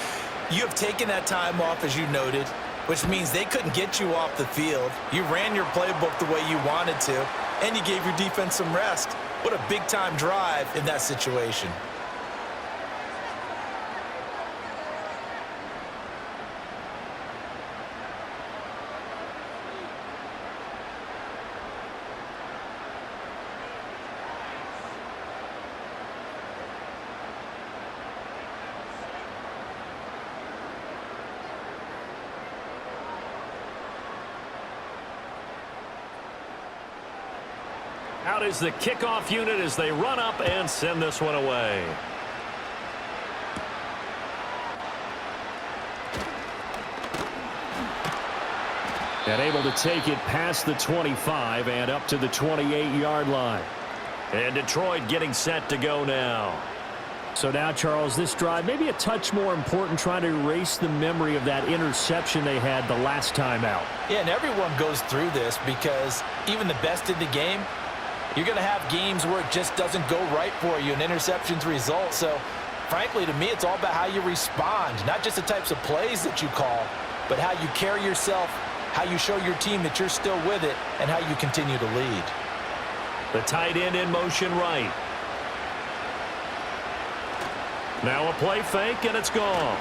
C: you have taken that time off, as you noted, which means they couldn't get you off the field. You ran your playbook the way you wanted to, and you gave your defense some rest. What a big-time drive in that situation.
D: Out is the kickoff unit as they run up and send this one away.
B: And able to take it past the 25 and up to the 28-yard line.
D: And Detroit getting set to go now.
B: So now, Charles, this drive maybe a touch more important, trying to erase the memory of that interception they had the last time out.
C: Yeah, and everyone goes through this because even the best in the game, you're going to have games where it just doesn't go right for you and interceptions result. So, frankly, to me, it's all about how you respond, not just the types of plays that you call, but how you carry yourself, how you show your team that you're still with it, and how you continue to lead.
D: The tight end in motion right. Now a play fake, and it's gone.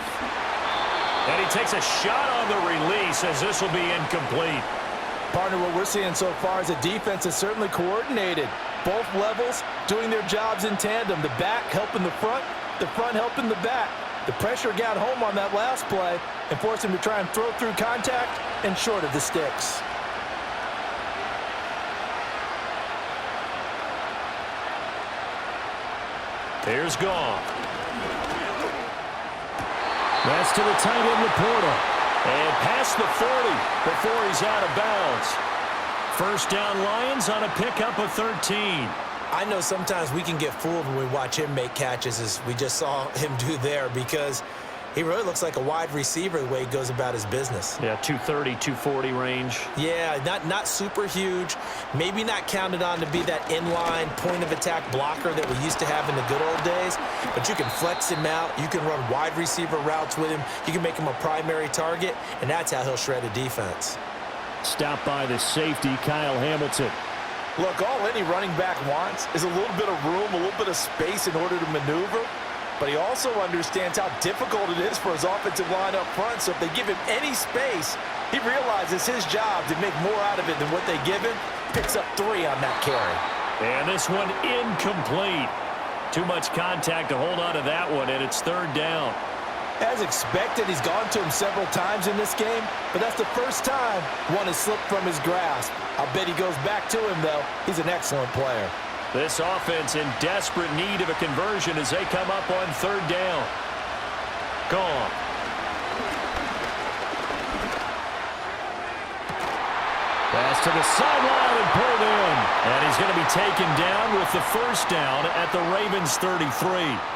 D: And he takes a shot on the release as this will be incomplete.
C: Partner, what we're seeing so far is a defense is certainly coordinated. Both levels doing their jobs in tandem. The back helping the front helping the back. The pressure got home on that last play and forced him to try and throw through contact and short of the sticks.
D: Here's Goff.
B: That's to the tight end, Laporta.
D: And past the 40 before he's out of bounds. First down Lions on a pickup of 13.
C: I know sometimes we can get fooled when we watch him make catches, as we just saw him do there, because He really looks like a wide receiver the way he goes about his business.
D: Yeah, 230, 240 range.
C: Yeah, not super huge. Maybe not counted on to be that inline point-of-attack blocker that we used to have in the good old days. But you can flex him out. You can run wide receiver routes with him. You can make him a primary target, and that's how he'll shred a defense.
B: Stopped by the safety, Kyle Hamilton.
C: Look, all any running back wants is a little bit of room, a little bit of space in order to maneuver. But he also understands how difficult it is for his offensive line up front. So if they give him any space, he realizes his job to make more out of it than what they give him. Picks up 3 on that carry.
B: And this one incomplete. Too much contact to hold on to that one, and it's 3rd down.
C: As expected, he's gone to him several times in this game, but that's the first time one has slipped from his grasp. I'll bet he goes back to him, though. He's an excellent player.
B: This offense in desperate need of a conversion as they come up on 3rd down. Gone. Pass to the sideline and pulled in. And he's going to be taken down with the 1st down at the Ravens 33.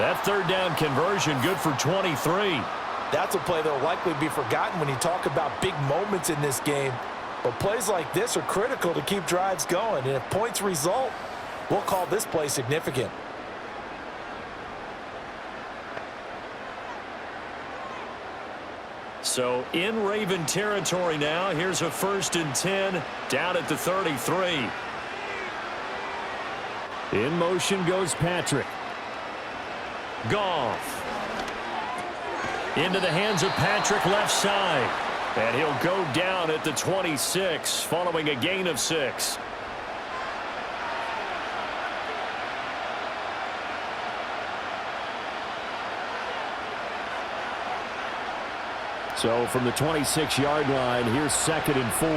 B: That 3rd down conversion good for 23.
C: That's a play that will likely be forgotten when you talk about big moments in this game. But plays like this are critical to keep drives going. And if points result, we'll call this play significant.
B: So in Raven territory now. Here's a 1st and 10 down at the 33. In motion goes Patrick. Goff. Into the hands of Patrick left side. And he'll go down at the 26 following a gain of 6. So from the 26-yard line, here's 2nd and 4.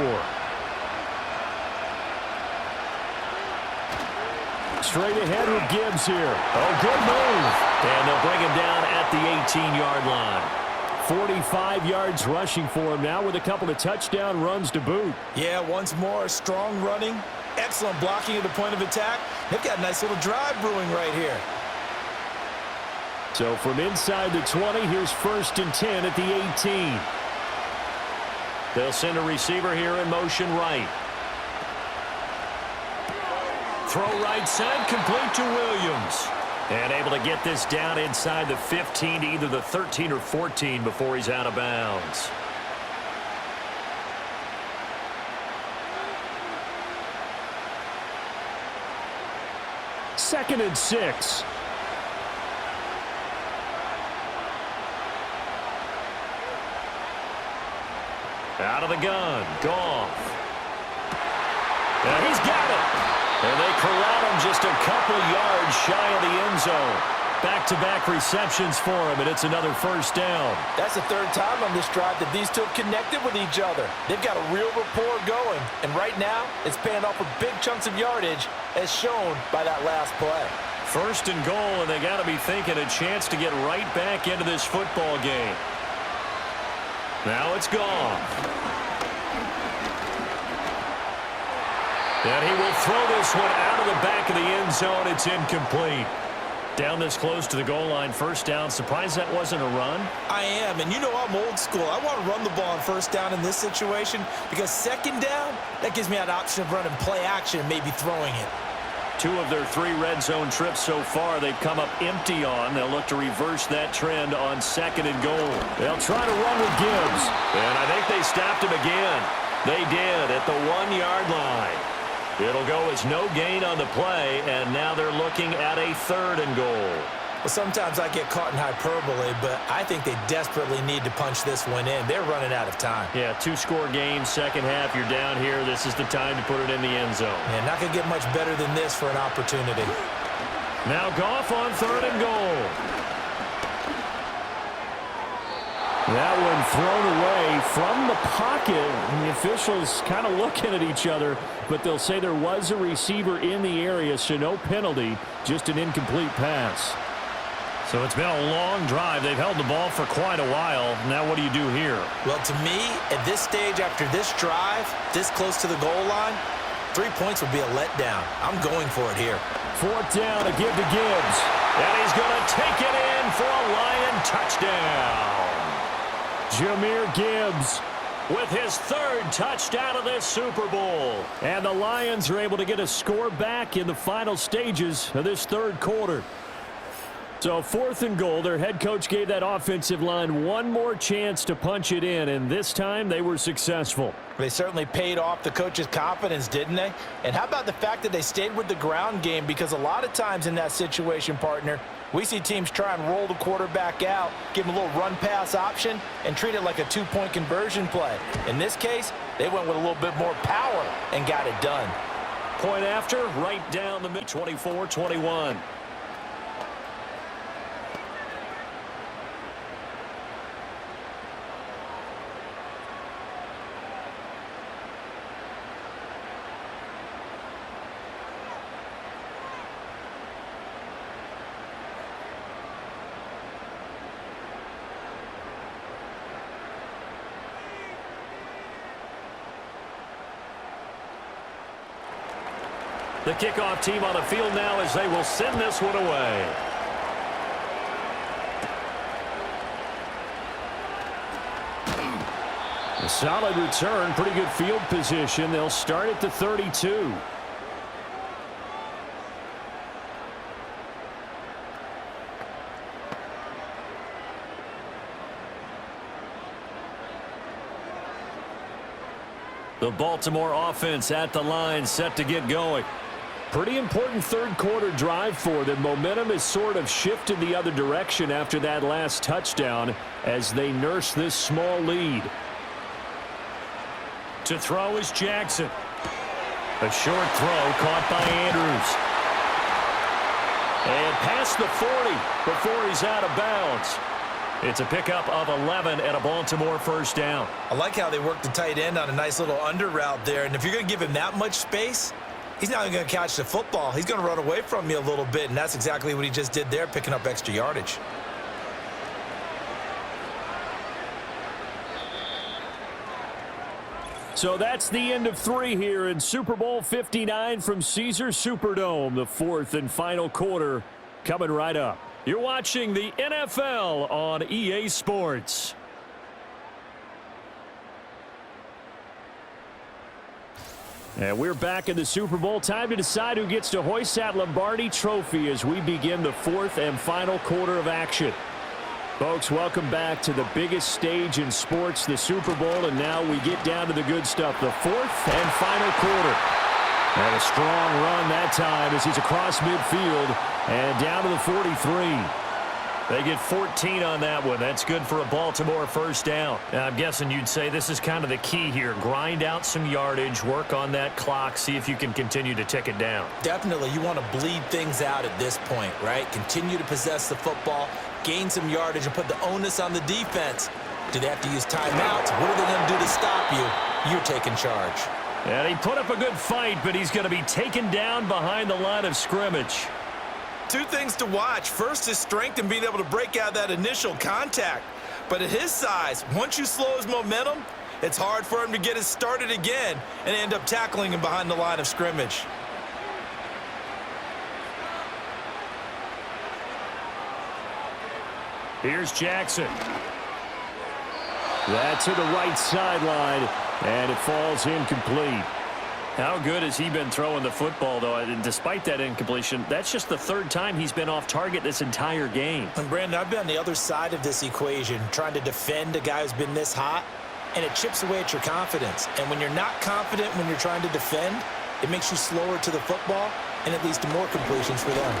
B: Straight ahead with Gibbs here. Oh, good move. And they'll bring him down at the 18-yard line. 45 yards rushing for him now with a couple of touchdown runs to boot.
C: Yeah, once more, strong running, excellent blocking at the point of attack. They've got a nice little drive brewing right here.
B: So from inside the 20, here's 1st and 10 at the 18. They'll send a receiver here in motion right. Throw right side, complete to Williams. And able to get this down inside the 15 to either the 13 or 14 before he's out of bounds. Second and 6. Out of the gun, Goff. And he's got it. And they corral him just a couple yards shy of the end zone. Back-to-back receptions for him, and it's another 1st down.
C: That's the 3rd time on this drive that these two have connected with each other. They've got a real rapport going, and right now it's paying off with big chunks of yardage as shown by that last play.
B: 1st and goal, and they got to be thinking a chance to get right back into this football game. Now it's gone. And he will throw this one out of the back of the end zone. It's incomplete. Down this close to the goal line, 1st down. Surprised that wasn't a run?
C: I am, and you know I'm old school. I want to run the ball on 1st down in this situation because 2nd down, that gives me that option of running play action and maybe throwing it.
B: 2 of their 3 red zone trips so far they've come up empty on. They'll look to reverse that trend on 2nd and goal. They'll try to run with Gibbs. And I think they stopped him again. They did at the 1-yard line. It'll go as no gain on the play, and now they're looking at a 3rd and goal.
C: Well, sometimes I get caught in hyperbole, but I think they desperately need to punch this one in. They're running out of time.
B: Yeah, 2-score game, 2nd half. You're down here. This is the time to put it in the end zone.
C: Yeah, not going to get much better than this for an opportunity.
B: Now Goff on 3rd and goal. That one thrown away from the pocket. The officials kind of looking at each other, but they'll say there was a receiver in the area, so no penalty, just an incomplete pass. So it's been a long drive. They've held the ball for quite a while. Now what do you do here?
C: Well, to me, at this stage after this drive, this close to the goal line, 3 points would be a letdown. I'm going for it here.
B: 4th down to give to Gibbs.
D: And he's going to take it in for a Lion touchdown.
B: Jahmyr Gibbs
D: With his 3rd touchdown of this Super Bowl.
B: And the Lions are able to get a score back in the final stages of this 3rd quarter. So 4th and goal, their head coach gave that offensive line one more chance to punch it in, and this time they were successful.
C: They certainly paid off the coach's confidence, didn't they? And how about the fact that they stayed with the ground game? Because a lot of times in that situation, partner, we see teams try and roll the quarterback out, give him a little run-pass option, and treat it like a 2-point conversion play. In this case, they went with a little bit more power and got it done.
D: Point after, right down the mid, 24-21. The kickoff team on the field now as they will send this one away.
B: A solid return, pretty good field position. They'll start at the 32.
D: The Baltimore offense at the line, set to get going.
B: Pretty important 3rd quarter drive for them. Momentum has sort of shifted the other direction after that last touchdown as they nurse this small lead.
D: To throw is Jackson. A short throw caught by Andrews. And past the 40 before he's out of bounds. It's a pickup of 11 and a Baltimore 1st down.
C: I like how they worked the tight end on a nice little under route there. And if you're going to give him that much space, he's not going to catch the football. He's going to run away from you a little bit, and that's exactly what he just did there, picking up extra yardage.
B: So that's the end of 3 here in Super Bowl 59 from Caesars Superdome. The 4th and final quarter coming right up. You're watching the NFL on EA Sports. And we're back in the Super Bowl. Time to decide who gets to hoist that Lombardi trophy as we begin the 4th and final quarter of action. Folks, welcome back to the biggest stage in sports, the Super Bowl, and now we get down to the good stuff, the 4th and final quarter. And a strong run that time as he's across midfield and down to the 43.
D: They get 14 on that one. That's good for a Baltimore 1st down. Now, I'm guessing you'd say this is kind of the key here. Grind out some yardage, work on that clock, see if you can continue to tick it down.
C: Definitely. You want to bleed things out at this point, right? Continue to possess the football, gain some yardage, and put the onus on the defense. Do they have to use timeouts? What are they going to do to stop you? You're taking charge.
D: And he put up a good fight, but he's going to be taken down behind the line of scrimmage.
C: 2 things to watch. First is strength and being able to break out that initial contact. But at his size, once you slow his momentum, it's hard for him to get it started again and end up tackling him behind the line of scrimmage.
D: Here's Jackson.
B: That's to the right sideline, and it falls incomplete.
D: How good has he been throwing the football, though? And despite that incompletion, that's just the 3rd time he's been off target this entire game.
C: And Brandon, I've been on the other side of this equation, trying to defend a guy who's been this hot, and it chips away at your confidence. And when you're not confident when you're trying to defend, it makes you slower to the football, and it leads to more completions for them.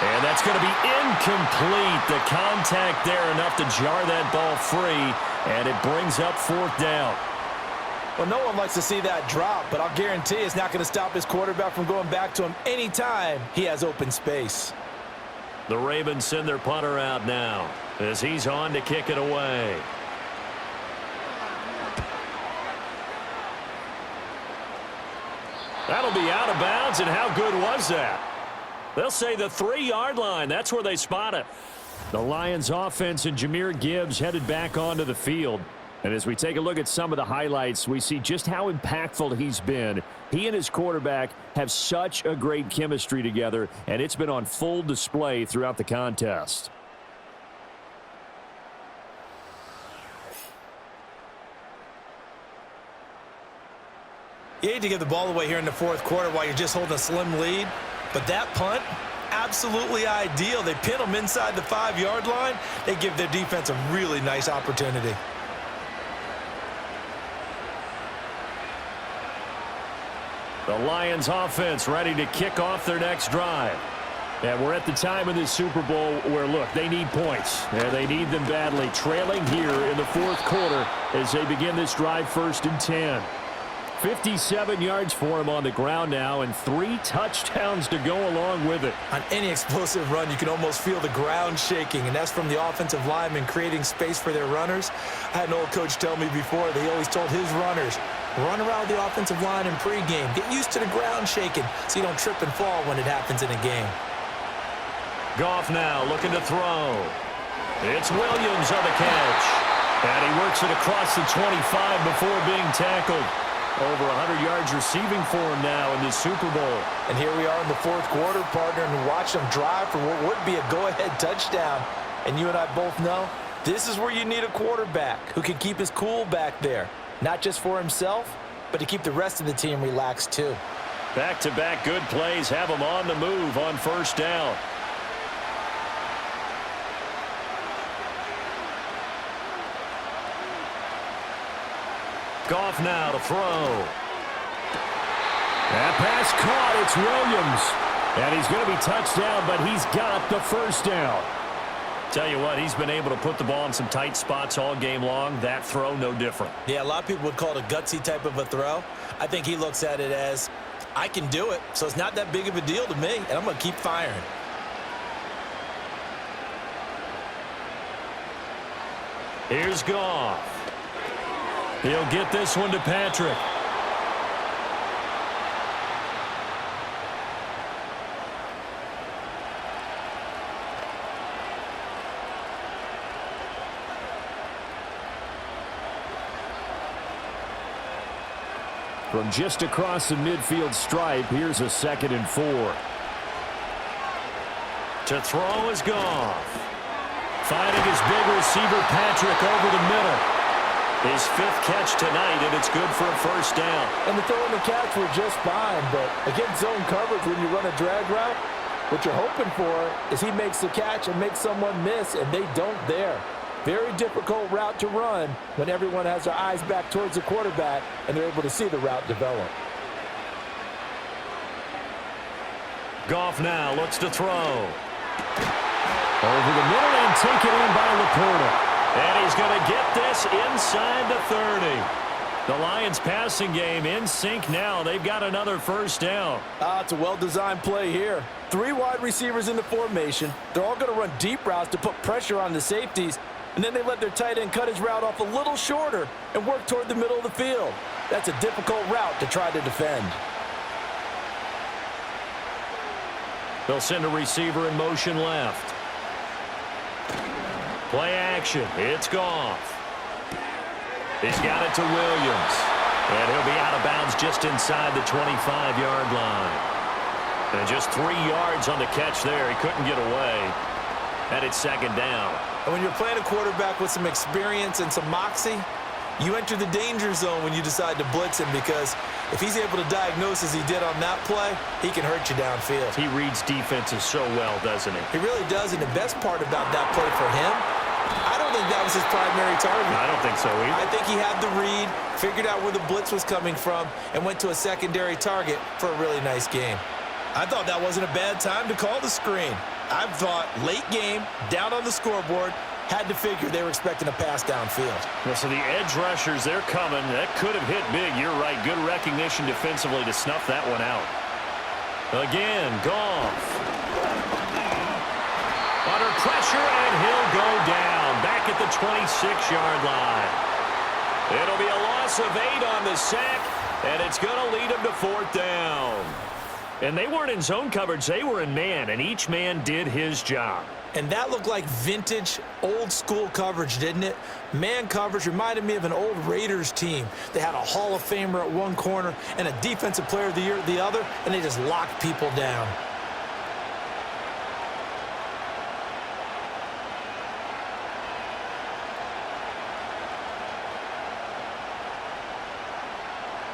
D: And that's going to be incomplete. The contact there enough to jar that ball free, and it brings up 4th down.
C: Well, no one likes to see that drop, but I'll guarantee it's not going to stop his quarterback from going back to him anytime he has open space.
D: The Ravens send their punter out now as he's on to kick it away. That'll be out of bounds, and how good was that? They'll say the 3-yard line. That's where they spot it.
B: The Lions offense and Jahmyr Gibbs headed back onto the field. And as we take a look at some of the highlights, we see just how impactful he's been. He and his quarterback have such a great chemistry together, and it's been on full display throughout the contest.
C: You hate to give the ball away here in the fourth quarter while you're just holding a slim lead, but that punt, absolutely ideal. They pin them inside the 5-yard line. They give their defense a really nice opportunity.
B: The Lions offense ready to kick off their next drive. And we're at the time of this Super Bowl where, look, they need points. And they need them badly. Trailing here in the fourth quarter as they begin this drive 1st and 10. 57 yards for him on the ground now and 3 touchdowns to go along with it.
C: On any explosive run, you can almost feel the ground shaking, and that's from the offensive linemen creating space for their runners. I had an old coach tell me before, that he always told his runners, run around the offensive line in pregame. Get used to the ground shaking so you don't trip and fall when it happens in a game.
B: Goff now looking to throw. It's Williams on the catch. And he works it across the 25 before being tackled. Over 100 yards receiving for him now in this Super Bowl.
C: And here we are in the fourth quarter, partner, and watch them drive for what would be a go-ahead touchdown. And you and I both know this is where you need a quarterback who can keep his cool back there. Not just for himself, but to keep the rest of the team relaxed too.
B: Back-to-back good plays have him on the move on 1st down. Goff now to throw. That pass caught. It's Williams. And he's going to be touched down, but he's got the 1st down. Tell you what, he's been able to put the ball in some tight spots all game long. That throw, no different.
C: Yeah, a lot of people would call it a gutsy type of a throw. I think he looks at it as, I can do it, so it's not that big of a deal to me, and I'm going to keep firing.
B: Here's Goff. He'll get this one to Patrick. From just across the midfield stripe, here's a 2nd and 4. To throw is Goff. Finding his big receiver, Patrick, over the middle. His 5th catch tonight, and it's good for a 1st down.
C: And the throw and the catch were just fine, but against zone coverage when you run a drag route, what you're hoping for is he makes the catch and makes someone miss, and they don't there. Very difficult route to run when everyone has their eyes back towards the quarterback and they're able to see the route develop.
B: Goff now looks to throw. Over the middle and taken in by Laporta. And he's going to get this inside the 30. The Lions passing game in sync now. They've got another 1st down.
C: It's a well-designed play here. 3 wide receivers in the formation. They're all going to run deep routes to put pressure on the safeties. And then they let their tight end cut his route off a little shorter and work toward the middle of the field. That's a difficult route to try to defend.
B: They'll send a receiver in motion left. Play action. It's Goff. He's got it to Williams. And he'll be out of bounds just inside the 25-yard line. And just 3 yards on the catch there. He couldn't get away. And it's 2nd down.
C: And when you're playing a quarterback with some experience and some moxie, you enter the danger zone when you decide to blitz him, because if he's able to diagnose as he did on that play, he can hurt you downfield.
B: He reads defenses so well, doesn't he?
C: He really does, and the best part about that play for him, I don't think that was his primary target.
B: I don't think so either.
C: I think he had the read, figured out where the blitz was coming from, and went to a secondary target for a really nice game. I thought that wasn't a bad time to call the screen. I thought late game, down on the scoreboard, had to figure they were expecting a pass downfield.
B: Well, so the edge rushers, they're coming. That could have hit big. You're right. Good recognition defensively to snuff that one out. Again, Goff. Under pressure, and he'll go down. Back at the 26-yard line. It'll be a loss of 8 on the sack, and it's going to lead him to 4th down. And they weren't in zone coverage. They were in man, and each man did his job.
C: And that looked like vintage, old-school coverage, didn't it? Man coverage reminded me of an old Raiders team. They had a Hall of Famer at one corner and a Defensive Player of the Year at the other, and they just locked people down.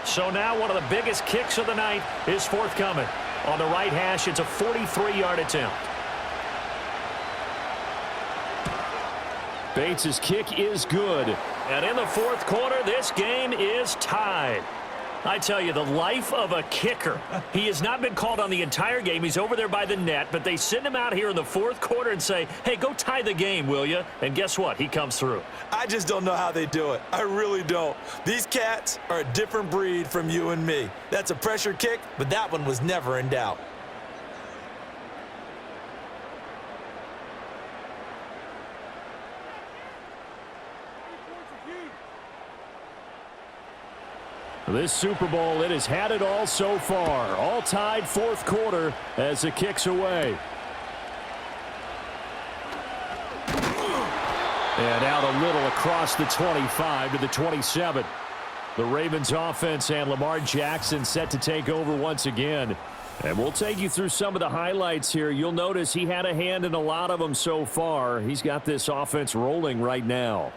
D: So now one of the biggest kicks of the night is forthcoming. On the right hash, it's a 43-yard attempt.
B: Bates' kick is good.
D: And in the fourth quarter, this game is tied. I tell you, the life of a kicker. He has not been called on the entire game. He's over there by the net, but they send him out here in the fourth quarter and say, hey, go tie the game, will you? And guess what? He comes through.
C: I just don't know how they do it. I really don't. These cats are a different breed from you and me. That's a pressure kick, but that one was never in doubt.
B: This Super Bowl, it has had it all so far. All tied fourth quarter as the kick's away. And out a little across the 25 to the 27. The Ravens offense and Lamar Jackson set to take over once again. And we'll take you through some of the highlights here. You'll notice he had a hand in a lot of them so far. He's got this offense rolling right now.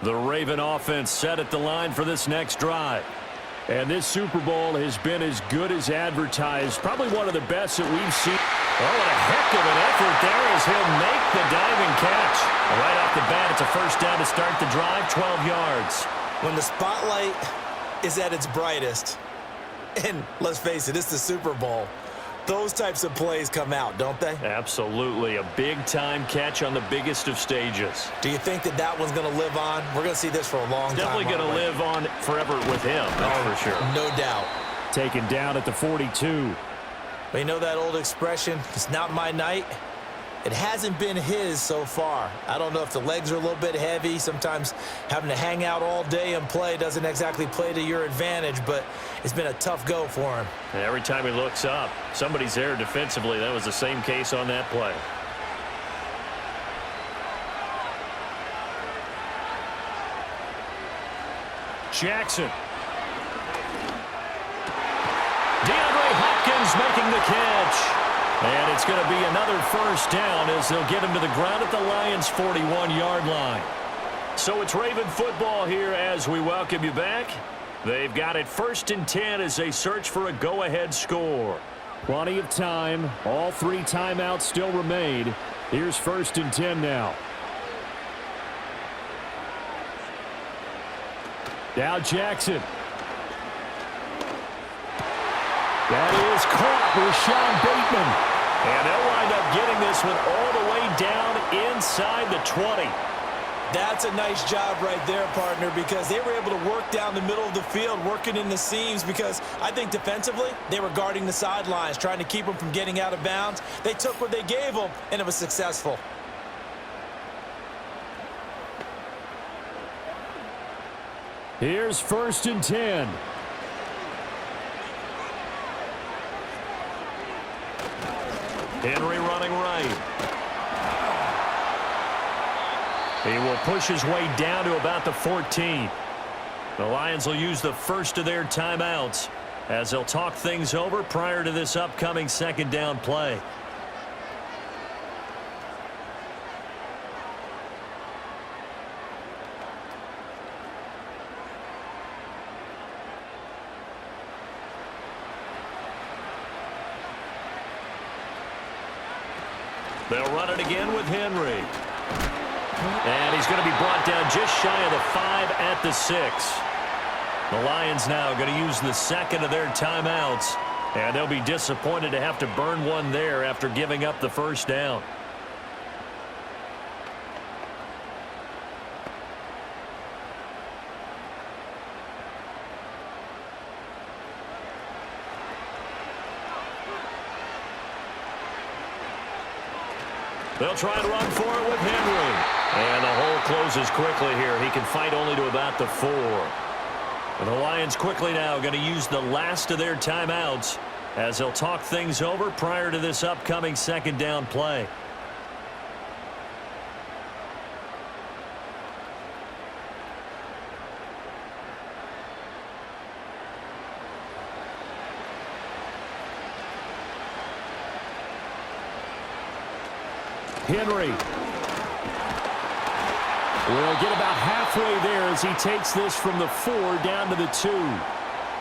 B: The Raven offense set at the line for this next drive. And this Super Bowl has been as good as advertised. Probably one of the best that we've seen. Oh, what a heck of an effort there as he'll make the diving catch. Right off the bat, it's a first down to start the drive, 12 yards.
C: When the spotlight is at its brightest, and let's face it, it's the Super Bowl, those types of plays come out, don't they?
D: Absolutely. A big-time catch on the biggest of stages.
C: Do you think that that one's going to live on? We're going to see this for a long time.
D: Definitely going to live on forever with him, that's for sure.
C: No doubt.
B: Taken down at the 42.
C: But you know that old expression, it's not my night? It hasn't been his so far. I don't know if the legs are a little bit heavy. Sometimes having to hang out all day and play doesn't exactly play to your advantage, but it's been a tough go for him.
D: And every time he looks up, somebody's there defensively. That was the same case on that play.
B: Jackson.
D: DeAndre Hopkins making the catch. And it's going to be another first down as they'll get him to the ground at the Lions' 41-yard line. So it's Raven football here as we welcome you back. They've got it 1st and 10 as they search for a go-ahead score.
B: Plenty of time. All 3 timeouts still remain. Here's 1st and 10 now. Now Jackson. That is caught with Sean Bateman.
D: And they'll wind up getting this one all the way down inside the 20.
C: That's a nice job right there, partner, because they were able to work down the middle of the field, working in the seams, because I think defensively they were guarding the sidelines, trying to keep them from getting out of bounds. They took what they gave them, and it was successful.
B: Here's 1st and 10.
D: Henry running right. He will push his way down to about the 14. The Lions will use the first of their timeouts as they'll talk things over prior to this upcoming 2nd down play. They'll run it again with Henry. And he's going to be brought down just shy of the 5 at the 6. The Lions now going to use the 2nd of their timeouts. And they'll be disappointed to have to burn one there after giving up the first down. They'll try and run for it with Henry. And the hole closes quickly here. He can fight only to about the 4. And the Lions quickly now going to use the last of their timeouts as they'll talk things over prior to this upcoming second down play.
B: Henry will get about halfway there as he takes this from the 4 down to the 2.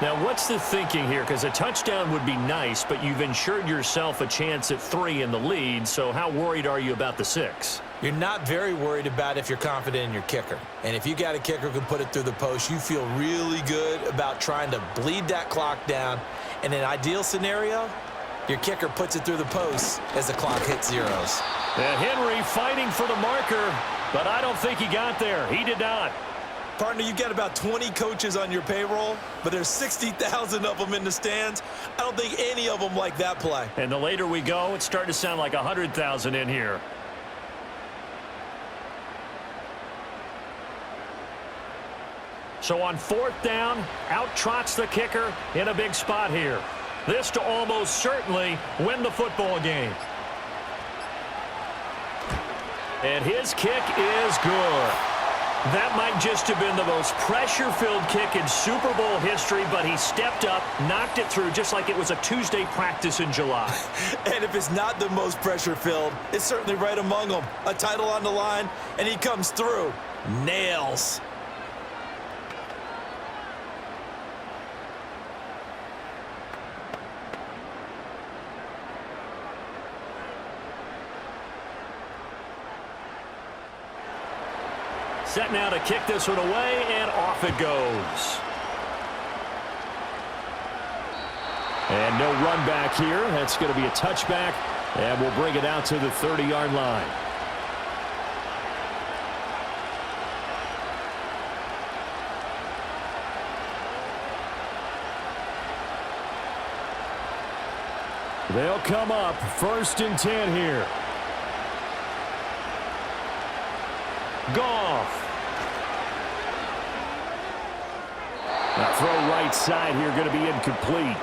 B: Now, what's the thinking here? Because a touchdown would be nice, but you've ensured yourself a chance at 3 in the lead, so how worried are you about the 6?
C: You're not very worried about if you're confident in your kicker. And if you got a kicker who can put it through the post, you feel really good about trying to bleed that clock down. In an ideal scenario, your kicker puts it through the post as the clock hits zeros.
B: And Henry fighting for the marker, but I don't think he got there. He did not.
C: Partner, you've got about 20 coaches on your payroll, but there's 60,000 of them in the stands. I don't think any of them like that play.
B: And the later we go, it's starting to sound like 100,000 in here. So on 4th down, out trots the kicker in a big spot here. This to almost certainly win the football game. And his kick is good. That might just have been the most pressure-filled kick in Super Bowl history, but he stepped up, knocked it through just like it was a Tuesday practice in July.
C: And if it's not the most pressure-filled, it's certainly right among them. A title on the line, and he comes through. Nails.
B: Set now to kick this one away, and off it goes. And no run back here. That's going to be a touchback, and we'll bring it out to the 30-yard line. They'll come up 1st and 10 here. Goff. Now throw right side here, going to be incomplete.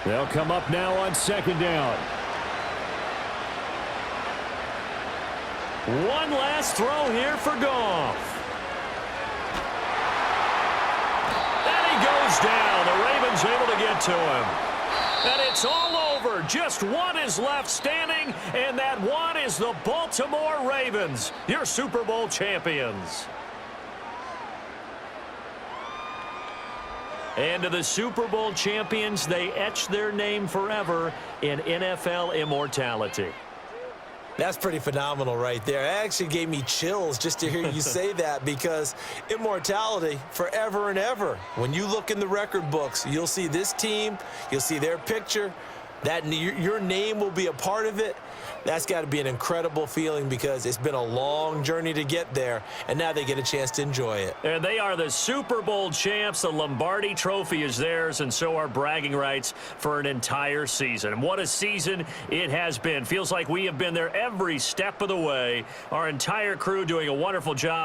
B: They'll come up now on 2nd down. One last throw here for Goff. And he goes down. The Ravens able to get to him. And it's all over. Just one is left standing, and that one is the Baltimore Ravens, your Super Bowl champions. And to the Super Bowl champions, they etch their name forever in NFL immortality.
C: That's pretty phenomenal right there. It actually gave me chills just to hear you say that, because immortality forever and ever. When you look in the record books, you'll see this team, you'll see their picture, that your name will be a part of it. That's got to be an incredible feeling, because it's been a long journey to get there, and now they get a chance to enjoy it.
B: And they are the Super Bowl champs. The Lombardi Trophy is theirs, and so are bragging rights for an entire season. What a season it has been. Feels like we have been there every step of the way. Our entire crew doing a wonderful job.